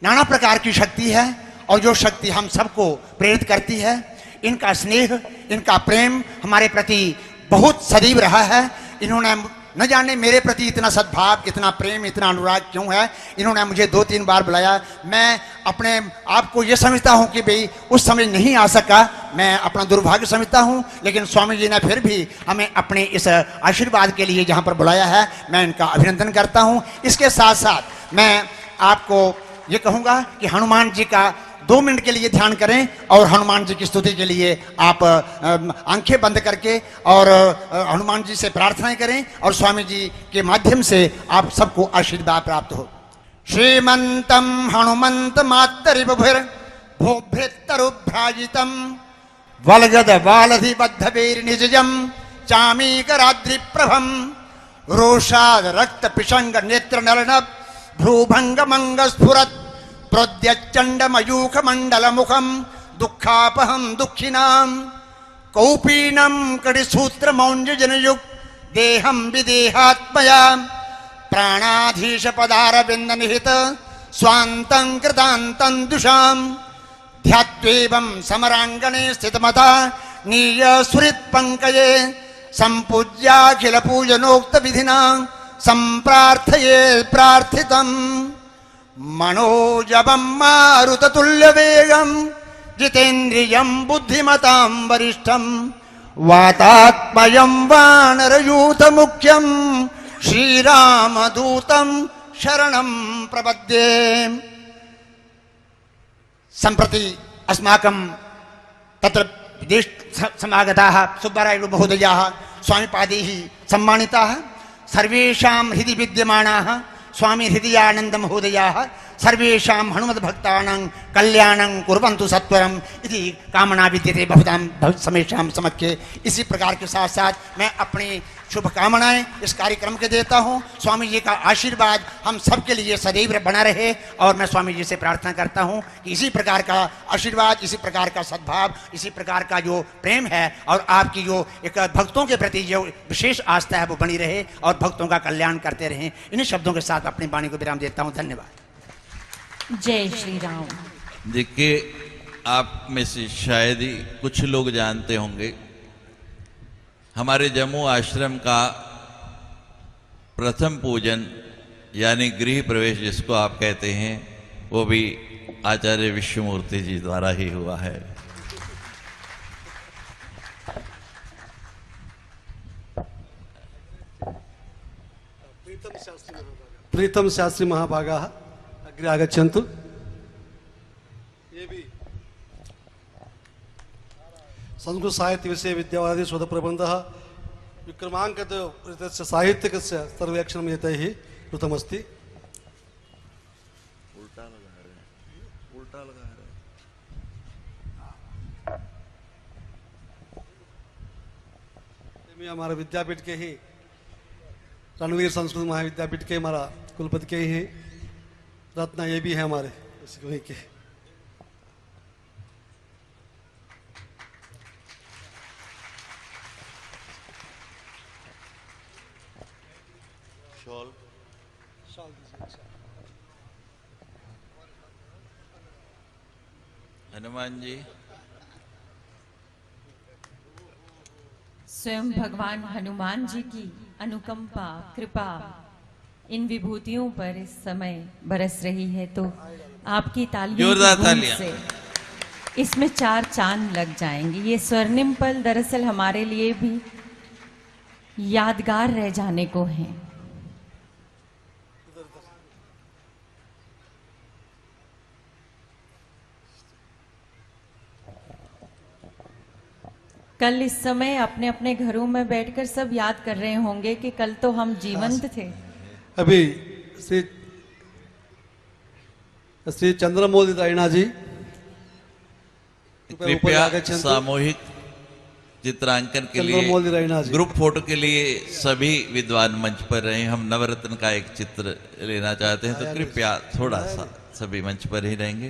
नाना प्रकार की शक्ति है और जो शक्ति हम सबको प्रेरित करती है। इनका स्नेह, इनका प्रेम हमारे प्रति बहुत सदैव रहा है। इन्होंने न जाने मेरे प्रति इतना सद्भाव, इतना प्रेम, इतना अनुराग क्यों है। इन्होंने मुझे 2-3 बार बुलाया। मैं अपने आप को ये समझता हूँ कि भाई उस समय नहीं आ सका, मैं अपना दुर्भाग्य समझता हूँ, लेकिन स्वामी जी ने फिर भी हमें अपने इस आशीर्वाद के लिए जहाँ पर बुलाया है, मैं इनका अभिनंदन करता हूँ। इसके साथ साथ मैं आपको ये कहूँगा कि हनुमान जी का 2 मिनट के लिए ध्यान करें और हनुमान जी की स्तुति के लिए आप आंखें बंद करके और हनुमान जी से प्रार्थनाएं करें और स्वामी जी के माध्यम से आप सबको आशीर्वाद प्राप्त हो। श्रीमंतम हनुमंत मातरिबुभिर भोभृतरुभ्राजितम वलगद वालधिबद्ध वीर निजजम चामीकराद्रि प्रभम रोषाद रक्त पिशंग नेत्र नलनभ भ्रूभंग मंग स्फुरत् प्रोद्यच्चंड मयूख मंडल मुखम दुखापहम दुखिनाम कौपीनम कटिसूत्र मौंज जनयुग देहम विदेहात्मया प्राणाधीश पदार बिंद निहित स्वांतं कृतांतं दुषाम ध्यात्वेवं समरांगणे स्थितमता नीय सुरित पंकजे संपूज्याखिल पूजनोक्त विधिना संप्रार्थये प्रार्थितम् मनोजवं मारुततुल्य वेगं जितेन्द्रियं बुद्धिमतां वरिष्ठं वातात्मयं वानरयूथ मुख्यं श्रीरामदूतं शरणं प्रपद्ये। सम्प्रति अस्माकं तत्र विदेश समागताः सुब्बारायुडु महोदयाः स्वामिपादैः सम्मानिताः सर्वेषां हृदि विद्यमानाः स्वामी हृदयानंद महोदयाः सर्वेषां हनुमद्भक्तानां कल्याणं कुर्वन्तु सत्वरम् इति कामना विद्यते बहुधां समेषां समक्षे। इसी प्रकार के साथ साथ मैं अपनी शुभकामनाएं इस कार्यक्रम के देता हूं। स्वामी जी का आशीर्वाद हम सबके लिए सदैव बना रहे और मैं स्वामी जी से प्रार्थना करता हूं कि इसी प्रकार का आशीर्वाद, इसी प्रकार का सद्भाव, इसी प्रकार का जो प्रेम है और आपकी जो एक भक्तों के प्रति जो विशेष आस्था है वो बनी रहे और भक्तों का कल्याण करते रहें। इन्हीं शब्दों के साथ अपनी वाणी को विराम देता हूं। धन्यवाद। जय श्री राम। देखिए, आप में से शायद ही कुछ लोग जानते होंगे, हमारे जम्मू आश्रम का प्रथम पूजन यानी गृह प्रवेश जिसको आप कहते हैं, वो भी आचार्य विश्वमूर्ति जी द्वारा ही हुआ है। प्रीतम शास्त्री महाभागाः अग्रे आगच्छन्तु। ये भी संस्कृत साहित्य विषय विद्यावादी शोध प्रबंधः विक्रमांकत साहित्यकस्य सर्वेक्षणं यतैः कृतमस्ति। हमारा विद्यापीठ के ही रणवीर संस्कृत महाविद्यापीठ के हमारा कुलपति के ही रत्न ये भी है हमारे वहीं के। हनुमान जी, स्वयं भगवान हनुमान जी की अनुकंपा, कृपा इन विभूतियों पर इस समय बरस रही है, तो आपकी तालियों जोरदार की गूंज तालियां। से इसमें 4 चांद लग जाएंगे। ये स्वर्णिम पल दरअसल हमारे लिए भी यादगार रह जाने को हैं। कल इस समय अपने अपने घरों में बैठकर सब याद कर रहे होंगे कि कल तो हम जीवंत थे। अभी श्री चंद्रमौली रायणा जी कृपया सामूहिक चित्रांकन के चंद्रमौली लिए, रैना जी। ग्रुप फोटो के लिए सभी विद्वान मंच पर रहे। हम नवरत्न का एक चित्र लेना चाहते हैं, तो कृपया थोड़ा सा सभी मंच पर ही रहेंगे।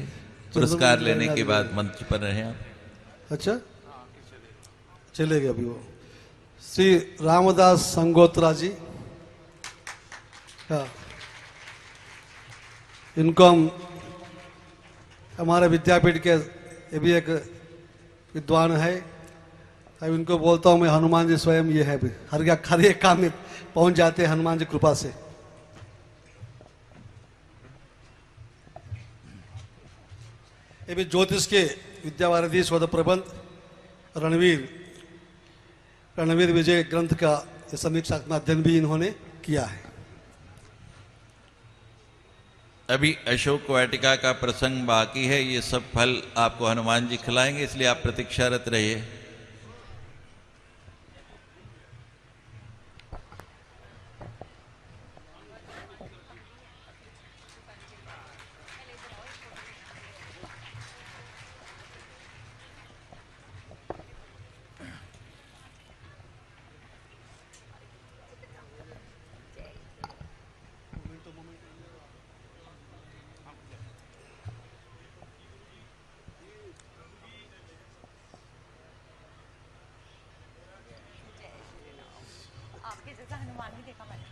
पुरस्कार लेने के बाद मंच पर रहे आप। अच्छा, चलेगा अभी वो। श्री रामदास संगोत्रा जी, हाँ, इनको हम हमारे विद्यापीठ के, ये भी एक विद्वान है। अब इनको बोलता हूँ मैं, हनुमान जी स्वयं ये है, हर एक काम में पहुंच जाते हैं हनुमान जी कृपा से। ये भी ज्योतिष के विद्यावारिधि शोध प्रबंध रणवीर विजय ग्रंथ का ये समीक्षात्मक अध्ययन भी इन्होंने किया है। अभी अशोक वाटिका का प्रसंग बाकी है, ये सब फल आपको हनुमान जी खिलाएंगे, इसलिए आप प्रतीक्षारत रहिए। आपके जैसा हनुमान भी देखा मैंने।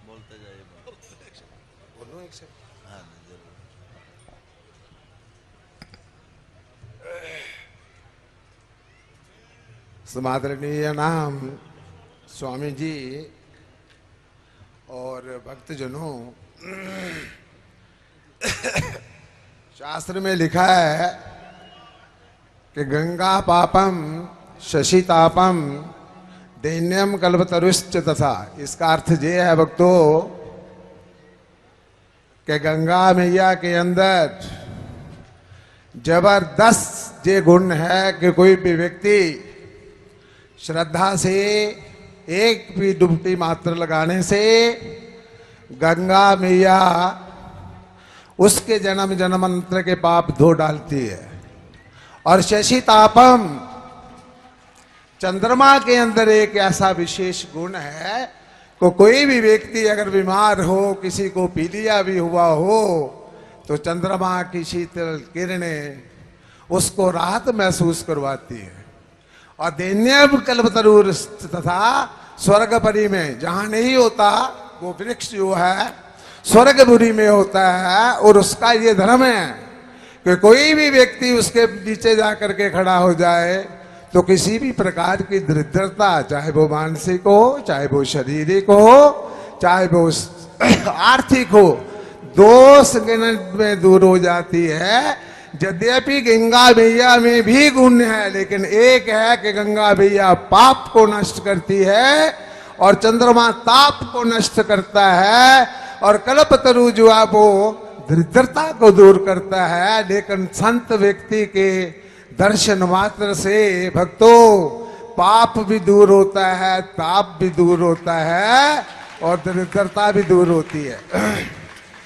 बोलते जाइए। बोलो एक से। हाँ जरूर। समादरणीय नाम स्वामी जी और भक्तजनों, शास्त्र में लिखा है कि गंगा पापम शशितापम दैन्यम कल्पतरुश्च तथा। इसका अर्थ ये है भक्तों कि गंगा मैया के अंदर जबरदस्त ये गुण है कि कोई भी व्यक्ति श्रद्धा से एक भी डुबकी मात्र लगाने से गंगा मैया उसके जन्म जन्मांतर के पाप धो डालती है। और शशि तापम, चंद्रमा के अंदर एक ऐसा विशेष गुण है कि कोई भी व्यक्ति अगर बीमार हो, किसी को पीलिया भी हुआ हो, तो चंद्रमा की शीतल किरणें उसको राहत महसूस करवाती है। और दैन्यम कल्पतरुर तथा स्वर्गपुरी में जहां नहीं होता वो वृक्ष जो है स्वर्गपुरी में होता है। और उसका ये धर्म है कि कोई भी व्यक्ति उसके नीचे जाकर के खड़ा हो जाए तो किसी भी प्रकार की दरिद्रता, चाहे वो मानसिक हो, चाहे वो शारीरिक हो, चाहे वो आर्थिक हो, 2 सेकंड में दूर हो जाती है। यद्यपि गंगा मैया में भी गुण है, लेकिन एक है कि गंगा मैया पाप को नष्ट करती है और चंद्रमा ताप को नष्ट करता है, और कल्पतरु जो है वो दरिद्रता को दूर करता है। लेकिन संत व्यक्ति के दर्शन मात्र से भक्तों पाप भी दूर होता है, ताप भी दूर होता है और दरिद्रता भी दूर होती है।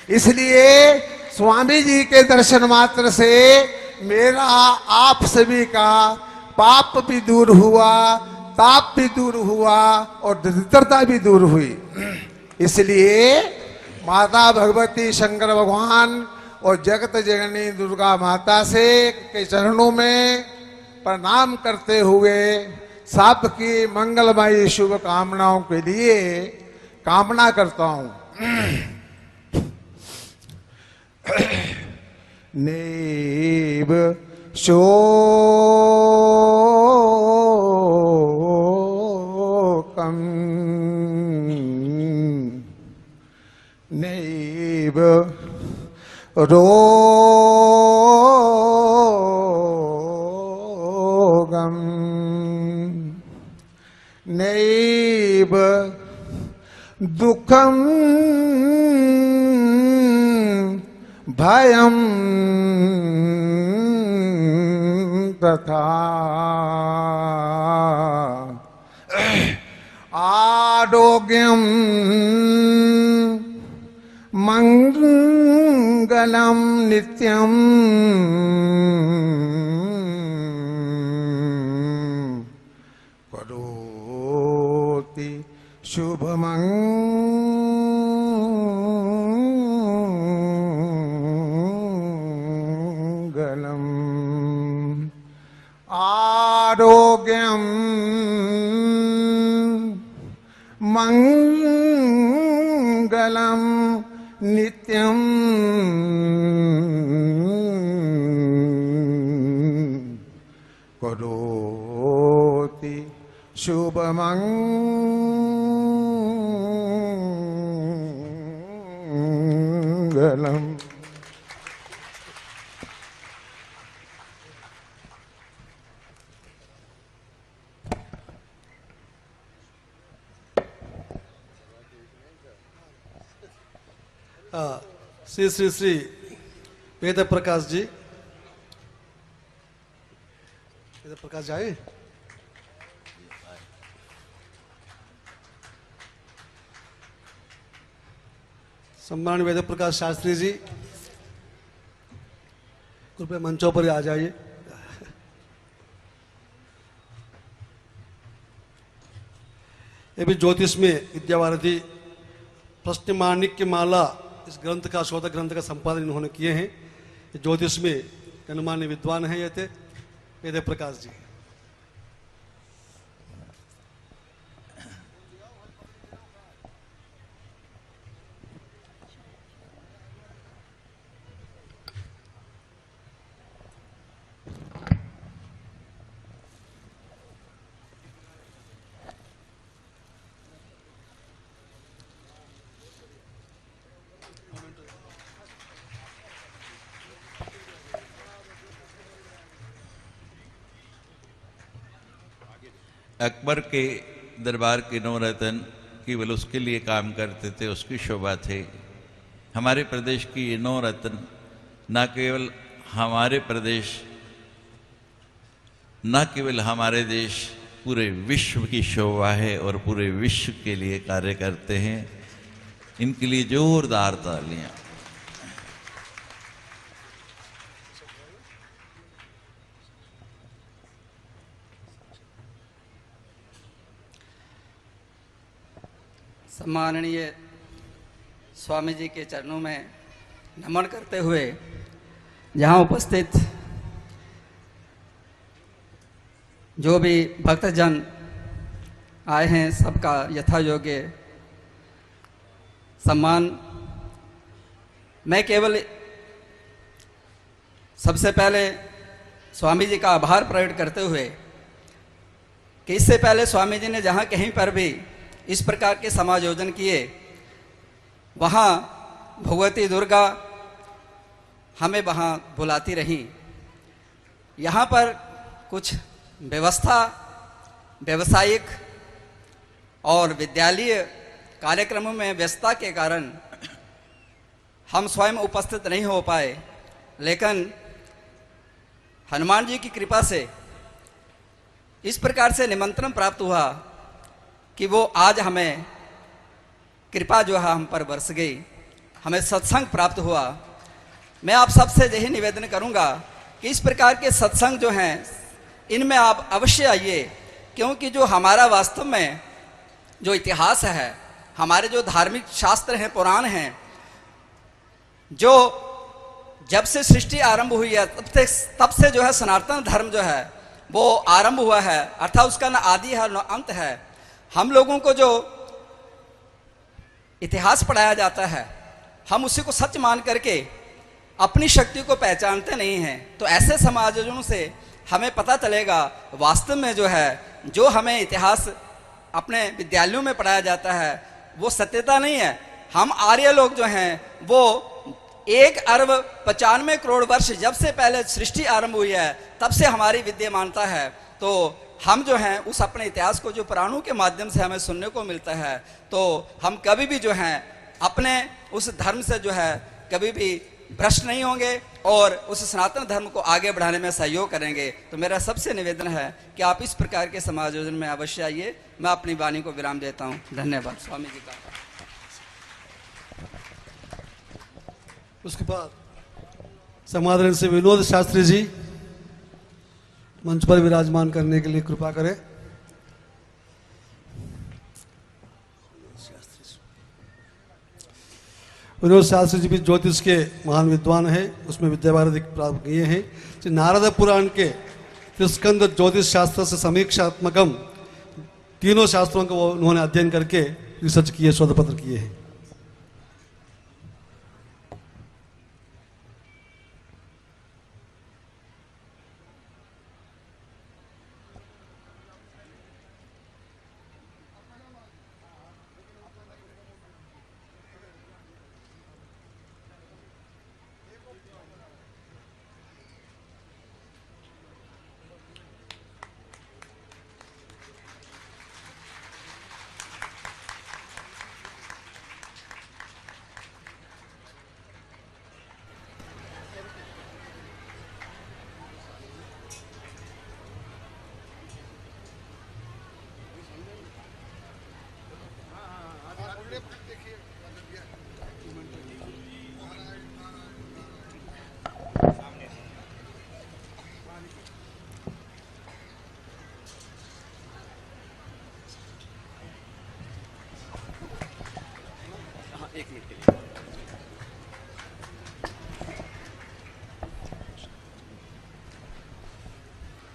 इसलिए स्वामी जी के दर्शन मात्र से मेरा आप सभी का पाप भी दूर हुआ, ताप भी दूर हुआ और दरिद्रता भी दूर हुई। इसलिए माता भगवती, शंकर भगवान और जगत जननी दुर्गा माता से के चरणों में प्रणाम करते हुए सबकी मंगलमयी शुभ कामनाओं के लिए कामना करता हूं। नैव शोकम नैव रोगम नैव दुखम भयम तथा आरोग्यम मंगलम मंगलम नित्यम करोति शुभमंगलम आरोग्यम मंगलम नित्यम करोति शुभमंगलम। श्री श्री श्री वेद प्रकाश जी, वेद प्रकाश जी आए। सम्मान वेद प्रकाश शास्त्री जी, कृपया मंचों पर आ जाइए। ये भी ज्योतिष में विद्यावारिधि प्रश्न माणिक्य माला इस ग्रंथ का, शोधक ग्रंथ का संपादन इन्होंने किए हैं। ज्योतिष में गणमान्य विद्वान हैं ये थे वेद प्रकाश जी। अकबर के दरबार के 9 रत्न केवल उसके लिए काम करते थे, उसकी शोभा थे। हमारे प्रदेश की ये 9 रत्न न केवल हमारे प्रदेश, न केवल हमारे देश, पूरे विश्व की शोभा है और पूरे विश्व के लिए कार्य करते हैं। इनके लिए जोरदार तालियां। सम्माननीय स्वामी जी के चरणों में नमन करते हुए यहाँ उपस्थित जो भी भक्तजन आए हैं सबका यथा योग्य सम्मान। मैं केवल सबसे पहले स्वामी जी का आभार प्रकट करते हुए कि इससे पहले स्वामी जी ने जहाँ कहीं पर भी इस प्रकार के समायोजन किए, वहाँ भगवती दुर्गा हमें वहाँ बुलाती रही। यहाँ पर कुछ व्यवस्था, व्यावसायिक और विद्यालय कार्यक्रमों में व्यस्तता के कारण हम स्वयं उपस्थित नहीं हो पाए, लेकिन हनुमान जी की कृपा से इस प्रकार से निमंत्रण प्राप्त हुआ कि वो आज हमें कृपा जो है हम पर बरस गई, हमें सत्संग प्राप्त हुआ। मैं आप सबसे यही निवेदन करूंगा कि इस प्रकार के सत्संग जो हैं इनमें आप अवश्य आइए, क्योंकि जो हमारा वास्तव में जो इतिहास है, हमारे जो धार्मिक शास्त्र हैं, पुराण हैं, जो जब से सृष्टि आरंभ हुई है तब से जो है सनातन धर्म जो है वो आरंभ हुआ है, अर्थात उसका न आदि है न अंत है। हम लोगों को जो इतिहास पढ़ाया जाता है हम उसी को सच मान करके अपनी शक्ति को पहचानते नहीं हैं। तो ऐसे समायोजनों से हमें पता चलेगा वास्तव में जो है जो हमें इतिहास अपने विद्यालयों में पढ़ाया जाता है वो सत्यता नहीं है। हम आर्य लोग जो हैं वो 1,95,00,000,000 वर्ष जब से पहले सृष्टि आरंभ हुई है तब से हमारी विद्यमानता है। तो हम जो हैं उस अपने इतिहास को जो पुराणों के माध्यम से हमें सुनने को मिलता है, तो हम कभी भी जो हैं अपने उस धर्म से जो है कभी भी भ्रष्ट नहीं होंगे और उस सनातन धर्म को आगे बढ़ाने में सहयोग करेंगे। तो मेरा सबसे निवेदन है कि आप इस प्रकार के समायोजन में अवश्य आइए। मैं अपनी वाणी को विराम देता हूँ। धन्यवाद स्वामी जी का। उसके बाद समाधान से विनोद शास्त्री जी मंच पर विराजमान करने के लिए कृपा करें। विनोद शास्त्री जी भी ज्योतिष के महान विद्वान है, उसमें विद्या भारती प्राप्त किए हैं। श्री नारद पुराण के त्रिस्कंद ज्योतिष शास्त्र से समीक्षात्मकम तीनों शास्त्रों को उन्होंने अध्ययन करके रिसर्च किए, शोध पत्र किए हैं।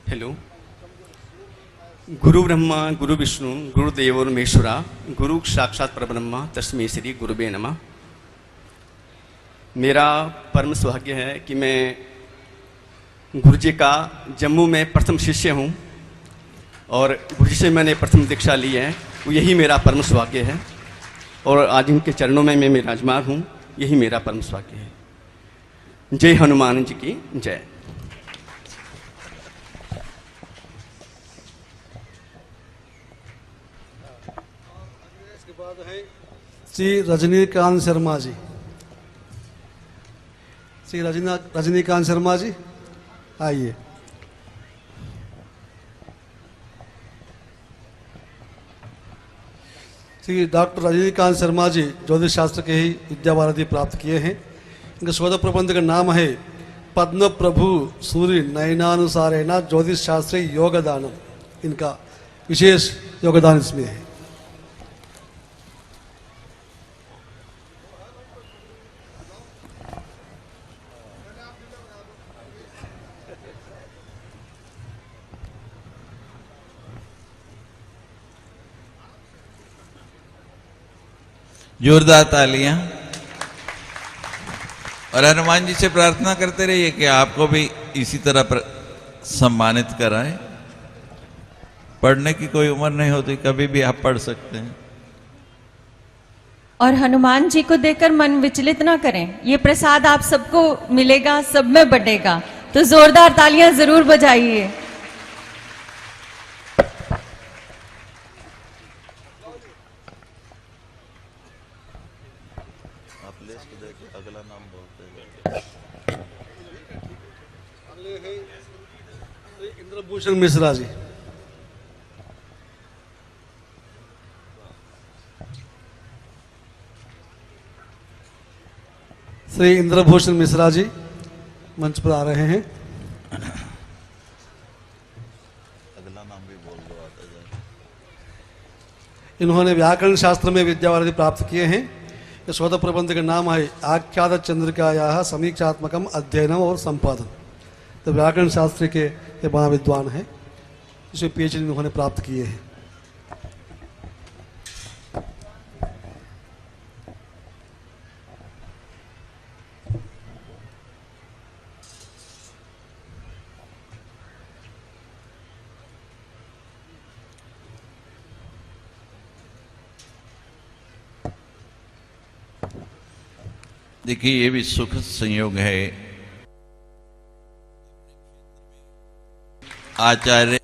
हेलो। गुरु ब्रह्मा गुरु विष्णु गुरुदेव महेश्वरा गुरु साक्षात परब्रह्मा तस्मै श्री गुरुवे नमः। मेरा परम सौभाग्य है कि मैं गुरु जी का जम्मू में प्रथम शिष्य हूँ और गुरु जी से मैंने प्रथम दीक्षा ली है, वो यही मेरा परम सौभाग्य है और आज इनके चरणों में मैं विराजमान हूँ, यही मेरा परम सौभाग्य है। जय हनुमान जी की जय। श्री रजनीकांत शर्मा जी, श्री रजनीकांत शर्मा जी आइए। श्री डॉक्टर रजनीकांत शर्मा जी ज्योतिष शास्त्र के ही विद्या भारती प्राप्त किए हैं। इनका शोध प्रबंध का नाम है पद्म प्रभु सूर्य नयनानुसारेण ज्योतिष शास्त्र योगदानम। इनका विशेष योगदान इसमें है। जोरदार तालियां। और हनुमान जी से प्रार्थना करते रहिए कि आपको भी इसी तरह सम्मानित कराएं। पढ़ने की कोई उम्र नहीं होती, कभी भी आप पढ़ सकते हैं। और हनुमान जी को देखकर मन विचलित ना करें, ये प्रसाद आप सबको मिलेगा, सब में बटेगा, तो जोरदार तालियां जरूर बजाइए। अगला नाम बोलते हैं। इंद्रभूषण मिश्रा जी, श्री इंद्रभूषण मिश्रा जी मंच पर आ रहे हैं। अगला नाम भी बोल दो, आता जाए। इन्होंने व्याकरण शास्त्र में विद्या भारती प्राप्त किए हैं। इस शोध प्रबंध का नाम है आख्यात चंद्रिकाया समीक्षात्मकम अध्ययनम और संपादन। तो व्याकरण शास्त्र के महाविद्वान हैं, इसमें PhD इन्होंने प्राप्त किए हैं। देखिए, ये भी सुखद संयोग है। आचार्य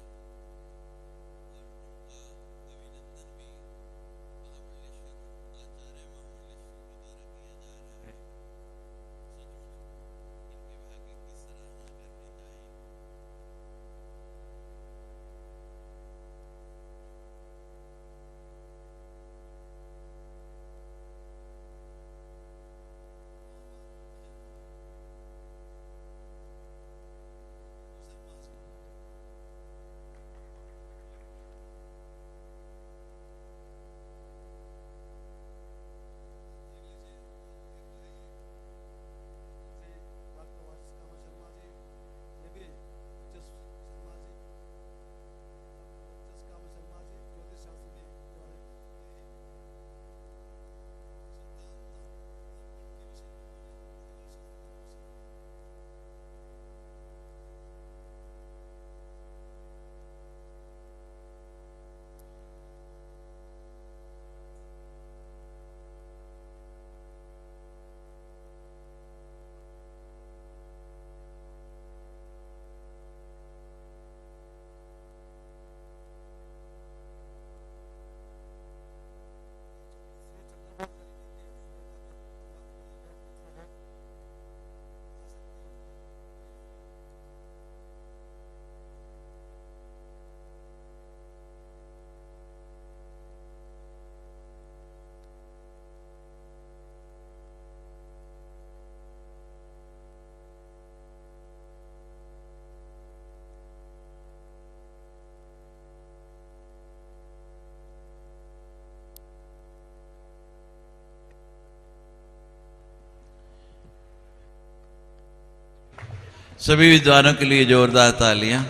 सभी विद्वानों के लिए जोरदार तालियां।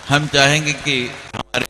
हम चाहेंगे कि हमारे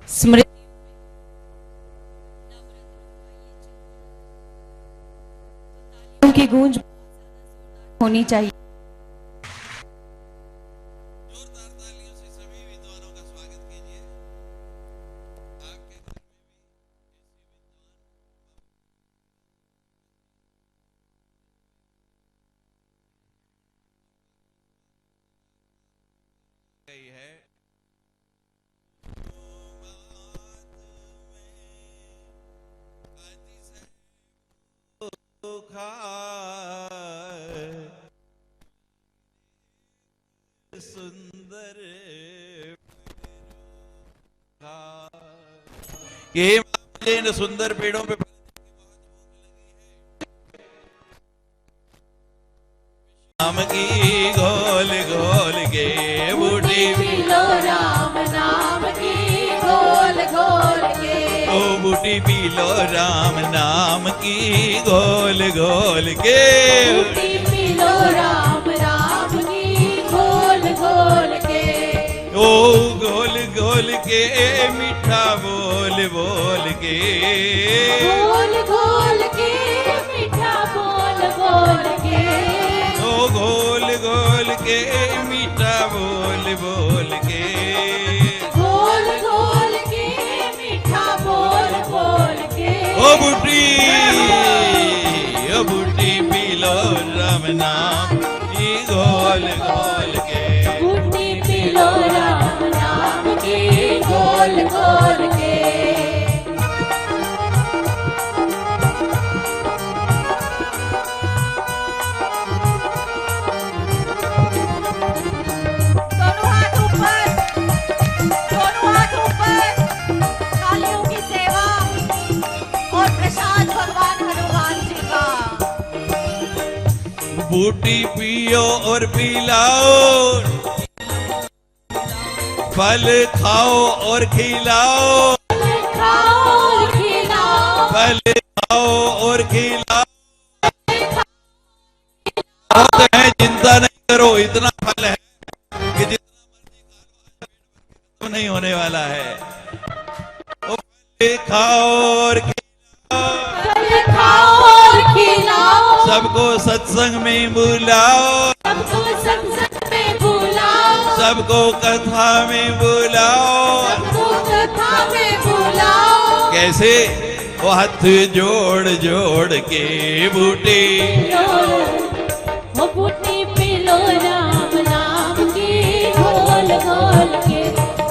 स्मृति की गूंज होनी चाहिए। जोरदार तालियों से सभी विद्वानों का स्वागत कीजिए। आपके घर में भी ऐसे विद्वान है सुंदर ये इन सुंदर पेड़ों पे राम की गोल गोल के बूटी पी लो राम नाम की गोल गोल के। ओ बूटी पी लो राम नाम की गोल गोल के। बूटी पी लो राम राम की गोल गोल के। ओ गोल गोल के मीठा बोल बोल के। गोल गोल के मीठा बोल बोल के। ओ गोल गोल के मीठा बोल बोल के। गोल गोल के मीठा बोल बोल के। ओ बूटी पी लो राम नाम की गोल गोल के। बूटी पी लो राम नाम की गोल गोल के। दोनों हाथ ऊपर, दोनों हाथ ऊपर। कालियों की सेवा और प्रसाद भगवान हनुमान जी का। बूटी पियो और पिलाओ, फल खाओ और खिलाओ। खाओ खिलाओ फल खाओ और खिलाओ। बहुत है, चिंता नहीं करो, इतना फल है कि जितना मर्जी खा लो नहीं होने वाला है। ओ फल खाओ और खिलाओ, फल खाओ और खिलाओ। सबको सत्संग में बुलाओ, सबको सत्संग में बुलाओ। सबको कथा में बुलाओ। सबको कथा में बुलाओ। कैसे? वो हाथ जोड़ जोड़ के बूटी। वो बूटी पी लो राम नाम की गोल गोल के।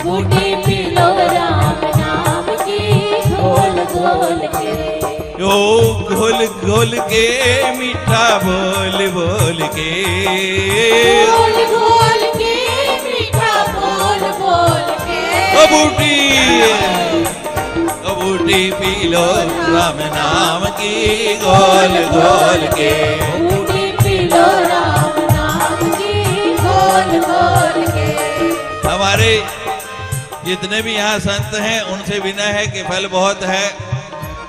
बूटी पी लो राम नाम की गोल गोल के। ओ घोल घोल के मीठा बोल बोल के। गोल गोल के मीठा बोल बोल के। ओ बूटी पी लो राम नाम की गोल गोल के। बूटी पी लो राम नाम की गोल गोल के। हमारे जितने भी यहाँ संत हैं उनसे विनय है कि फल बहुत है,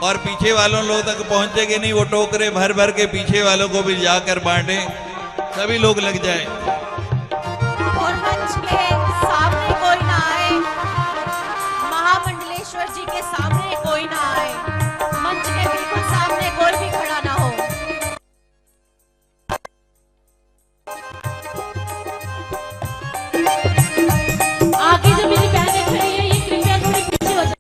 और पीछे वालों लोग तक पहुंचेगे नहीं, वो टोकरे भर भर के पीछे वालों को भी जाकर बांटे, सभी लोग लग जाए। और मंच के सामने कोई ना आए, महामंडलेश्वर जी के सामने कोई ना आए, मंच के बिल्कुल सामने कोई भी खड़ा ना हो। आगे जो मेरी बहनें खड़ी है ये कृपया थोड़ी पीछे हो जाए।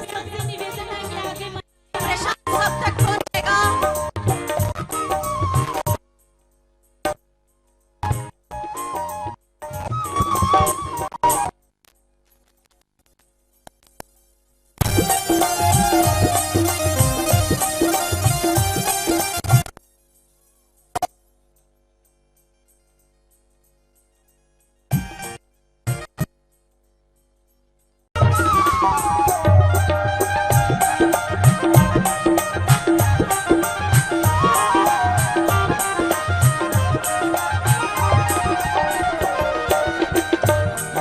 सबसे निवेदन है कि आगे प्रशांत सब तक पहुंचेगा।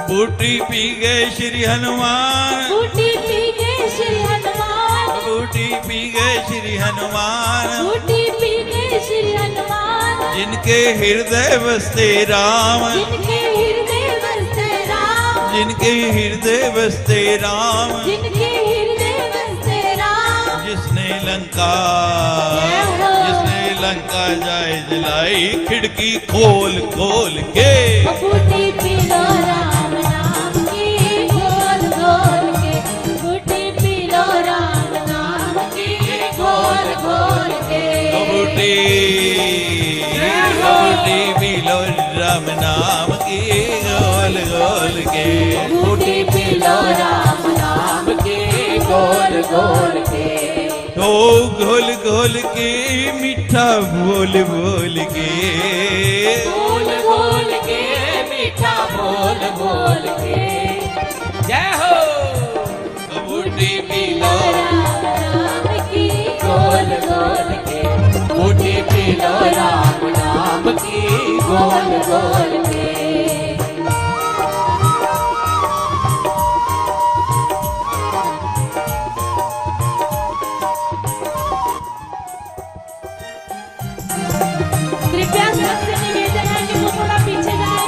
बूटी पी गए श्री हनुमान, बूटी पी गए श्री हनुमान, बूटी पी गए श्री हनुमान, बूटी पी गए श्री हनुमान, जिनके हृदय बसते राम, जिनके हृदय बसते राम, जिनके हृदय बसते राम, जिनके हृदय बसते राम, जिसने लंका जाए जलाई, खिड़की खोल खोल के बूटी पी लो राम नाम की खोल खोल के, बूटी पी लो राम नाम की खोल खोल के, बूटी पी लो राम नाम की गोल गोल के, बूटी पी लो राम नाम की खोल खोल के, ओ घोल घोल के मीठा बोल बोल के, बोल बोल के मीठा बोल बोल के, जय हो बूटी पी लो राम नाम की खोल खोल के, बूटी पी लो राम नाम की खोल खोल के। कृपया सबसे निवेदन है कि वो थोड़ा पीछे जाए,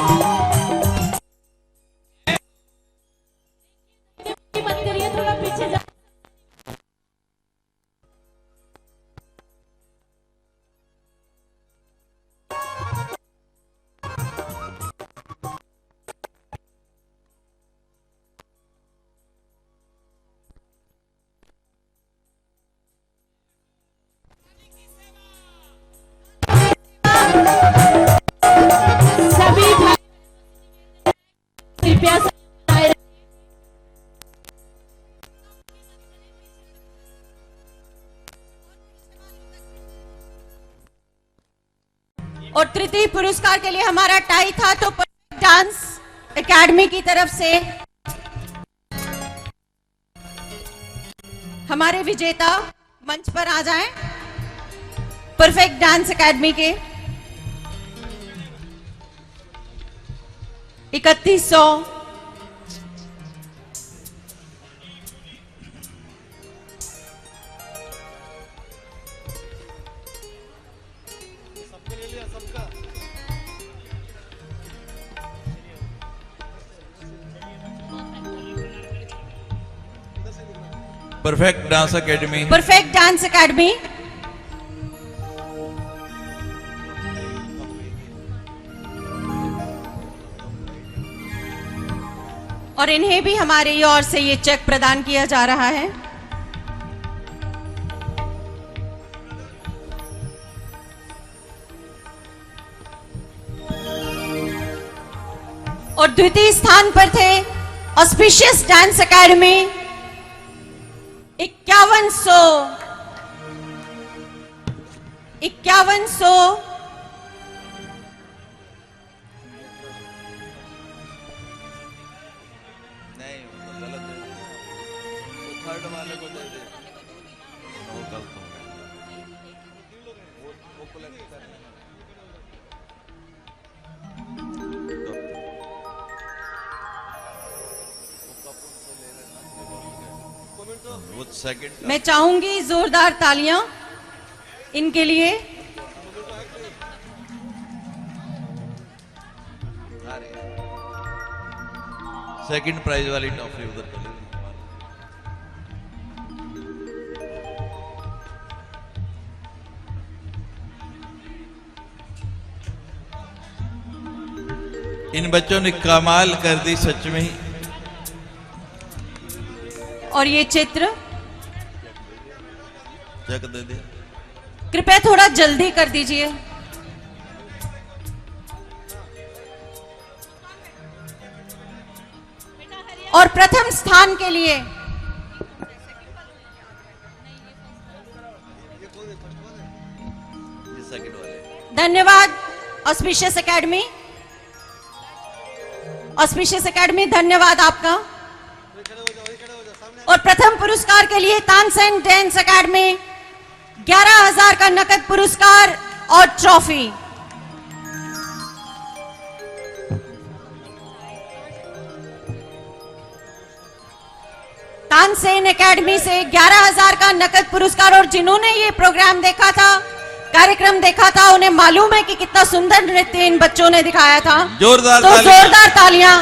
मत करिए, थोड़ा पीछे जाए। सभी भाई कृपया आए। और तृतीय पुरस्कार के लिए हमारा टाई था, तो डांस एकेडमी की तरफ से हमारे विजेता मंच पर आ जाएं। परफेक्ट डांस एकेडमी के 3100 perfect dance academy, perfect dance academy और इन्हें भी हमारी ओर से ये चेक प्रदान किया जा रहा है। और द्वितीय स्थान पर थे ऑस्पिशियस डांस एकेडमी 5100 नहीं वो गलत है, वो थर्ड वाले को दे दे, वो गलत हो गया, वो कलेक्ट करना। सेकंड मैं चाहूंगी जोरदार तालियां इनके लिए। सेकंड प्राइज वाली ट्रॉफी उधर कर लीजिए। इन बच्चों ने कमाल कर दी सच में ही। और ये चित्र जग दे दे। कृपया थोड़ा जल्दी कर दीजिए। और प्रथम स्थान के लिए सेकंड वाले धन्यवाद ऑस्पिशियस एकेडमी। ऑस्पिशियस एकेडमी धन्यवाद आपका। और प्रथम पुरस्कार के लिए तानसेन डांस एकेडमी 11,000 का नकद पुरस्कार और ट्रॉफी। तानसेन एकेडमी से 11,000 का नकद पुरस्कार। और जिन्होंने ये प्रोग्राम देखा था, कार्यक्रम देखा था, उन्हें मालूम है कि कितना सुंदर नृत्य इन बच्चों ने दिखाया था। जोरदार तो तालियां। जोरदार तालियां।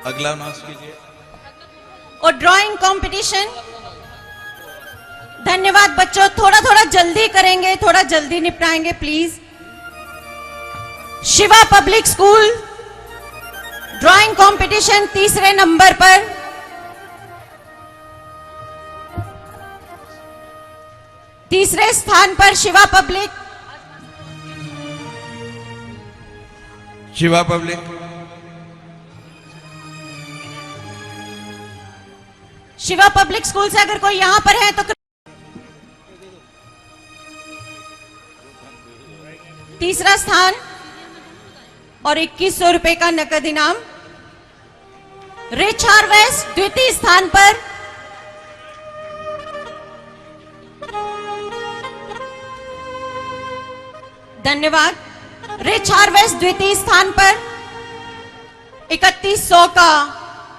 अगला अनाउंस कीजिए। और ड्राइंग कंपटीशन। धन्यवाद बच्चों, थोड़ा थोड़ा जल्दी करेंगे, थोड़ा जल्दी निपटाएंगे please. Shiva public school drawing competition तीसरे नंबर पर। तीसरे स्थान पर Shiva public. Shiva public Shiva public school से अगर कोई यहां पर है तो तीसरा स्थान और 2100 रुपए का नकद इनाम। रिच हार्वेस्ट द्वितीय स्थान पर। धन्यवाद। रिच हार्वेस्ट द्वितीय स्थान पर 3100 का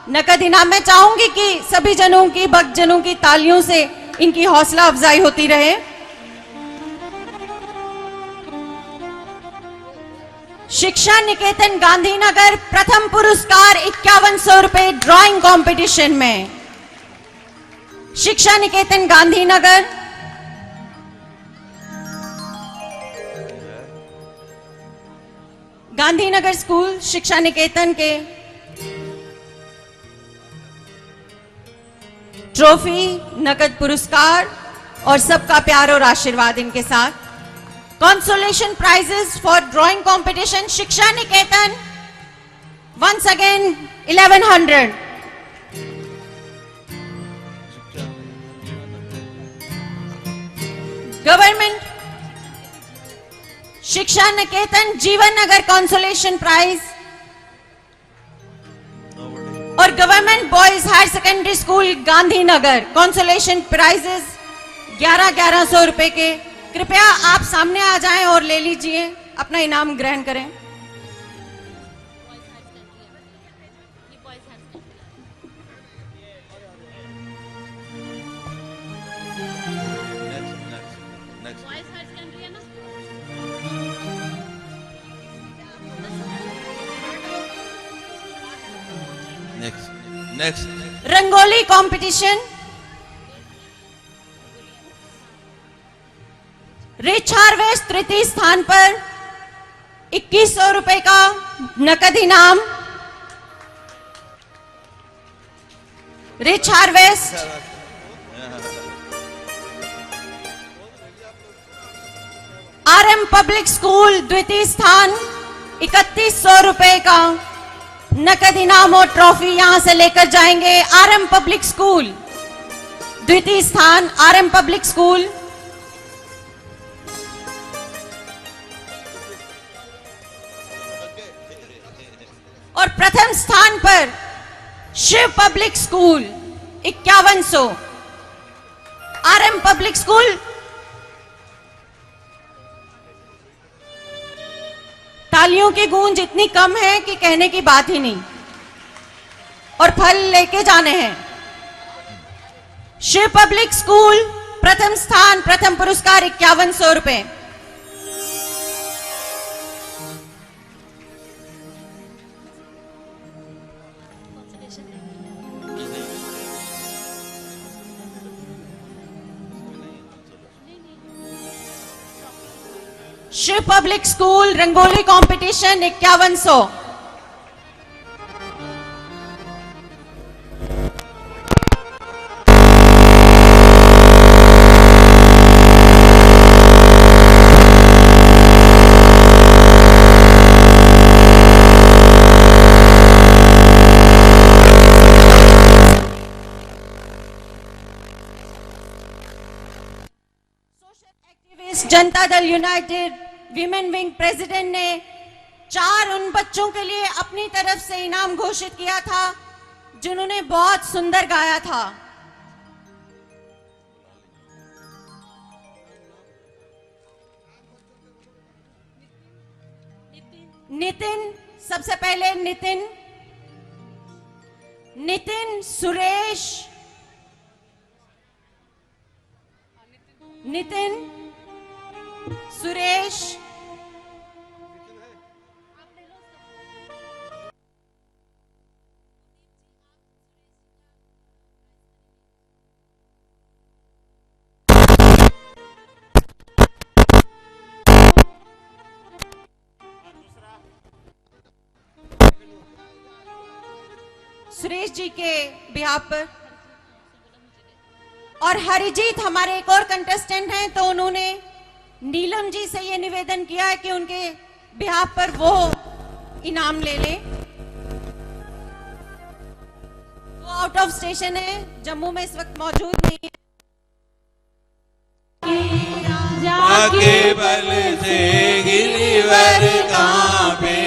नकद इनाम। मैं चाहूंगी कि सभी जनों की, भक्तजनों की तालियों से इनकी हौसला अफजाई होती रहे। शिक्षा निकेतन गांधीनगर प्रथम पुरस्कार 5100 रुपए ड्राइंग कंपटीशन में। शिक्षा निकेतन गांधीनगर। गांधीनगर स्कूल शिक्षा निकेतन के ट्रॉफी, नकद पुरस्कार और सबका प्यार और आशीर्वाद इनके साथ। Consolation prizes for drawing competition Shiksha Niketan once again 1100। Government Shiksha Niketan Jeevan Nagar consolation prize और government boys higher secondary school Gandhinagar consolation prizes 1100 रुपए के। कृपया आप सामने आ जाएं और ले लीजिए, अपना इनाम ग्रहण करें। Next rangoli competition. Rich harvest तृतीय स्थान पर 2100 रुपए का नकद इनाम। Rich harvest. RM public school द्वितीय स्थान 3100 रुपए का नकद इनाम और ट्रॉफी यहां से लेकर जाएंगे आरएम पब्लिक स्कूल। द्वितीय स्थान आरएम पब्लिक स्कूल, और प्रथम स्थान पर Shiv public school 5100। RM public school तालियों की गूंज इतनी कम है कि कहने की बात ही नहीं, और फल लेके जाने हैं। शिव पब्लिक स्कूल प्रथम स्थान, प्रथम पुरस्कार 5100 रुपए। Shiv public school rangoli competition 5100। Janata दल यूनाइटेड विमेन विंग प्रेसिडेंट ने 4 उन बच्चों के लिए अपनी तरफ से इनाम घोषित किया था जिन्होंने बहुत सुंदर गाया था। नितिन, सबसे पहले नितिन सुरेश, सुरेश जी के बिहाफ पर, और हरिजीत हमारे एक और कंटेस्टेंट हैं, तो उन्होंने नीलम जी से ये निवेदन किया है कि उनके बिहाफ पर वो इनाम ले ले। वो आउट ऑफ स्टेशन है, जम्मू में इस वक्त मौजूद नहीं है। जाके बल से गिरिवर कांपे,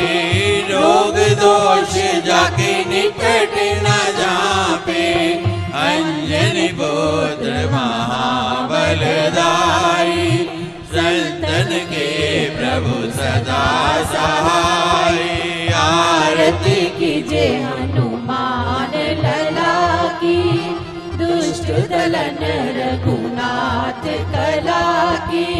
रोग दोष जाके निकट न जापे। अंजनी पुत्र महाबलदाई, संतन के प्रभु सदा सहाय। आरती कीजे हनुमान लला की, दुष्ट दलन रघुनाथ कला की।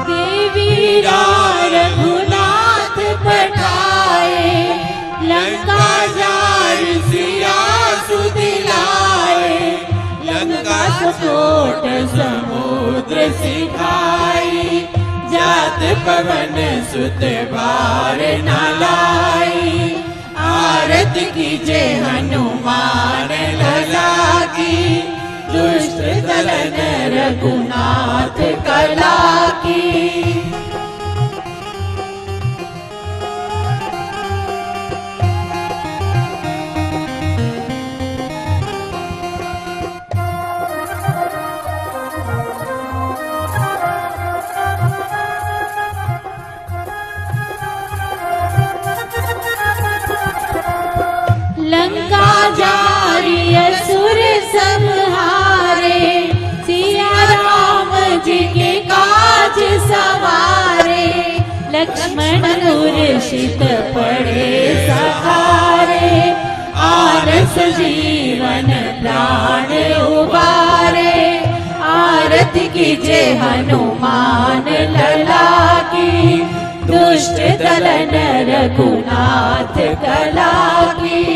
देवी रघुनाथ पठाए, लंका जार सिया सुदिलाए। लंका सपोट समुद्र सिखाई, जात पवन सुत बार न लाई। आरती कीजे हनुमान लला की, दुष्ट दलन रघुनाथ कला की। लंका जारी असुर संहारे, सिया राम जी के काज सवारे। लक्ष्मण मूर्छित पड़े सहारे, आरस जीवन प्राण उबारे। आरती कीजे हनुमान लला की, दुष्ट दलन रघुनाथ कला की।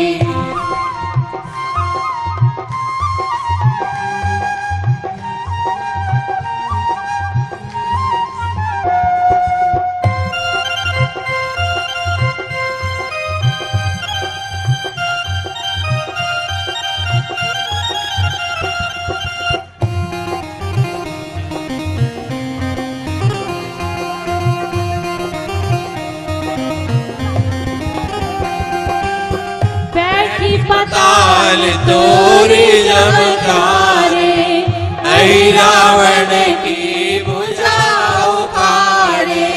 ताल तोरी जमकारे, ऐ रावण की भुजा उखाड़े,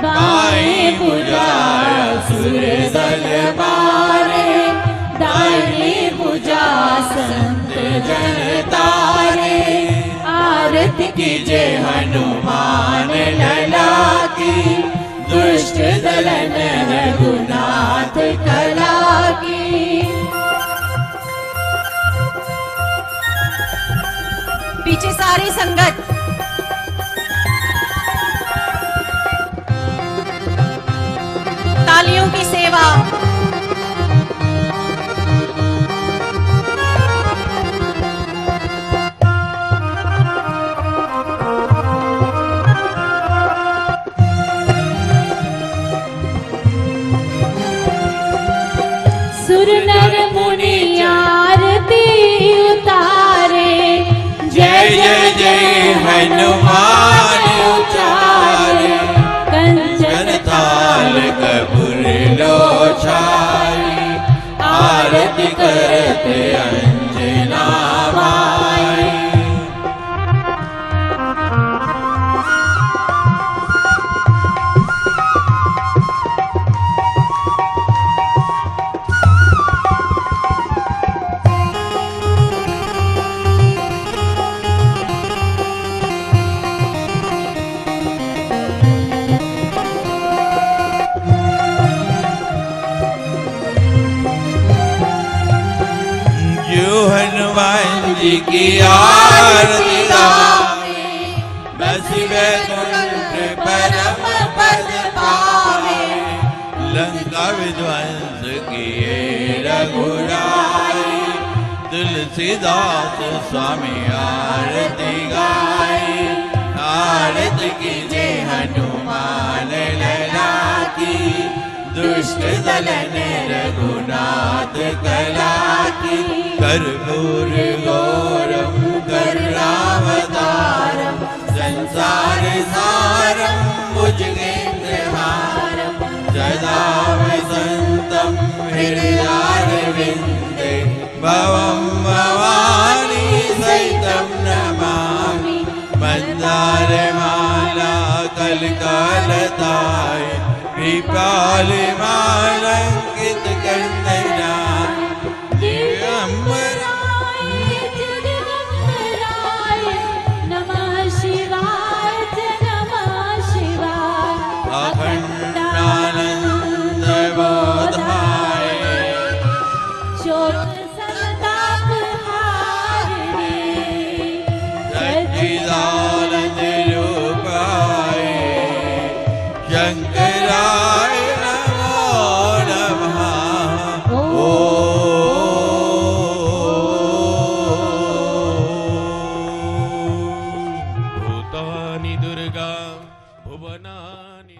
बाएं भुजा असुर दल मारे, दाहिनी भुजा संत जन तारे, आरती कीजे हनुमान लला की, दुष्ट दलन रघुनाथ कला की। पीछे सारी संगत तालियों की सेवा। सुर नर मुनि आरती उतारे, जय जय जय हनुमान उचारे, कंचन थाल कपूर लोचारे, आरती करते अंजना माई। जो हनुमान जी की आरती गावे, बस वैकुंठ परम पद पावे, लंका विध्वंस किए रघुराई, तुलसीदास स्वामी आरती गाए, आरती कीजे हनुमान लला की, दुष्ट दलन रघुनाथ कला की। कर्पूर गौरम करुणावतारम, संसार सारम भुजगेन्द्रहारम, सदा वसन्तं हृदयारविन्दे, भवं भवानी सहितं नमामि, मन्दारमाला कल्कलताय, कृपालमालंकित कंदना, दिव्यंबराय जगदम्बराय, नमः शिवाय नमः शिवाय, अखंडानंद बोधाय, शोक संताप हारिणे, सच्चिदानंद रूपाय, शंकराय नमो नमः। भूतानि दुर्गा भुवनानि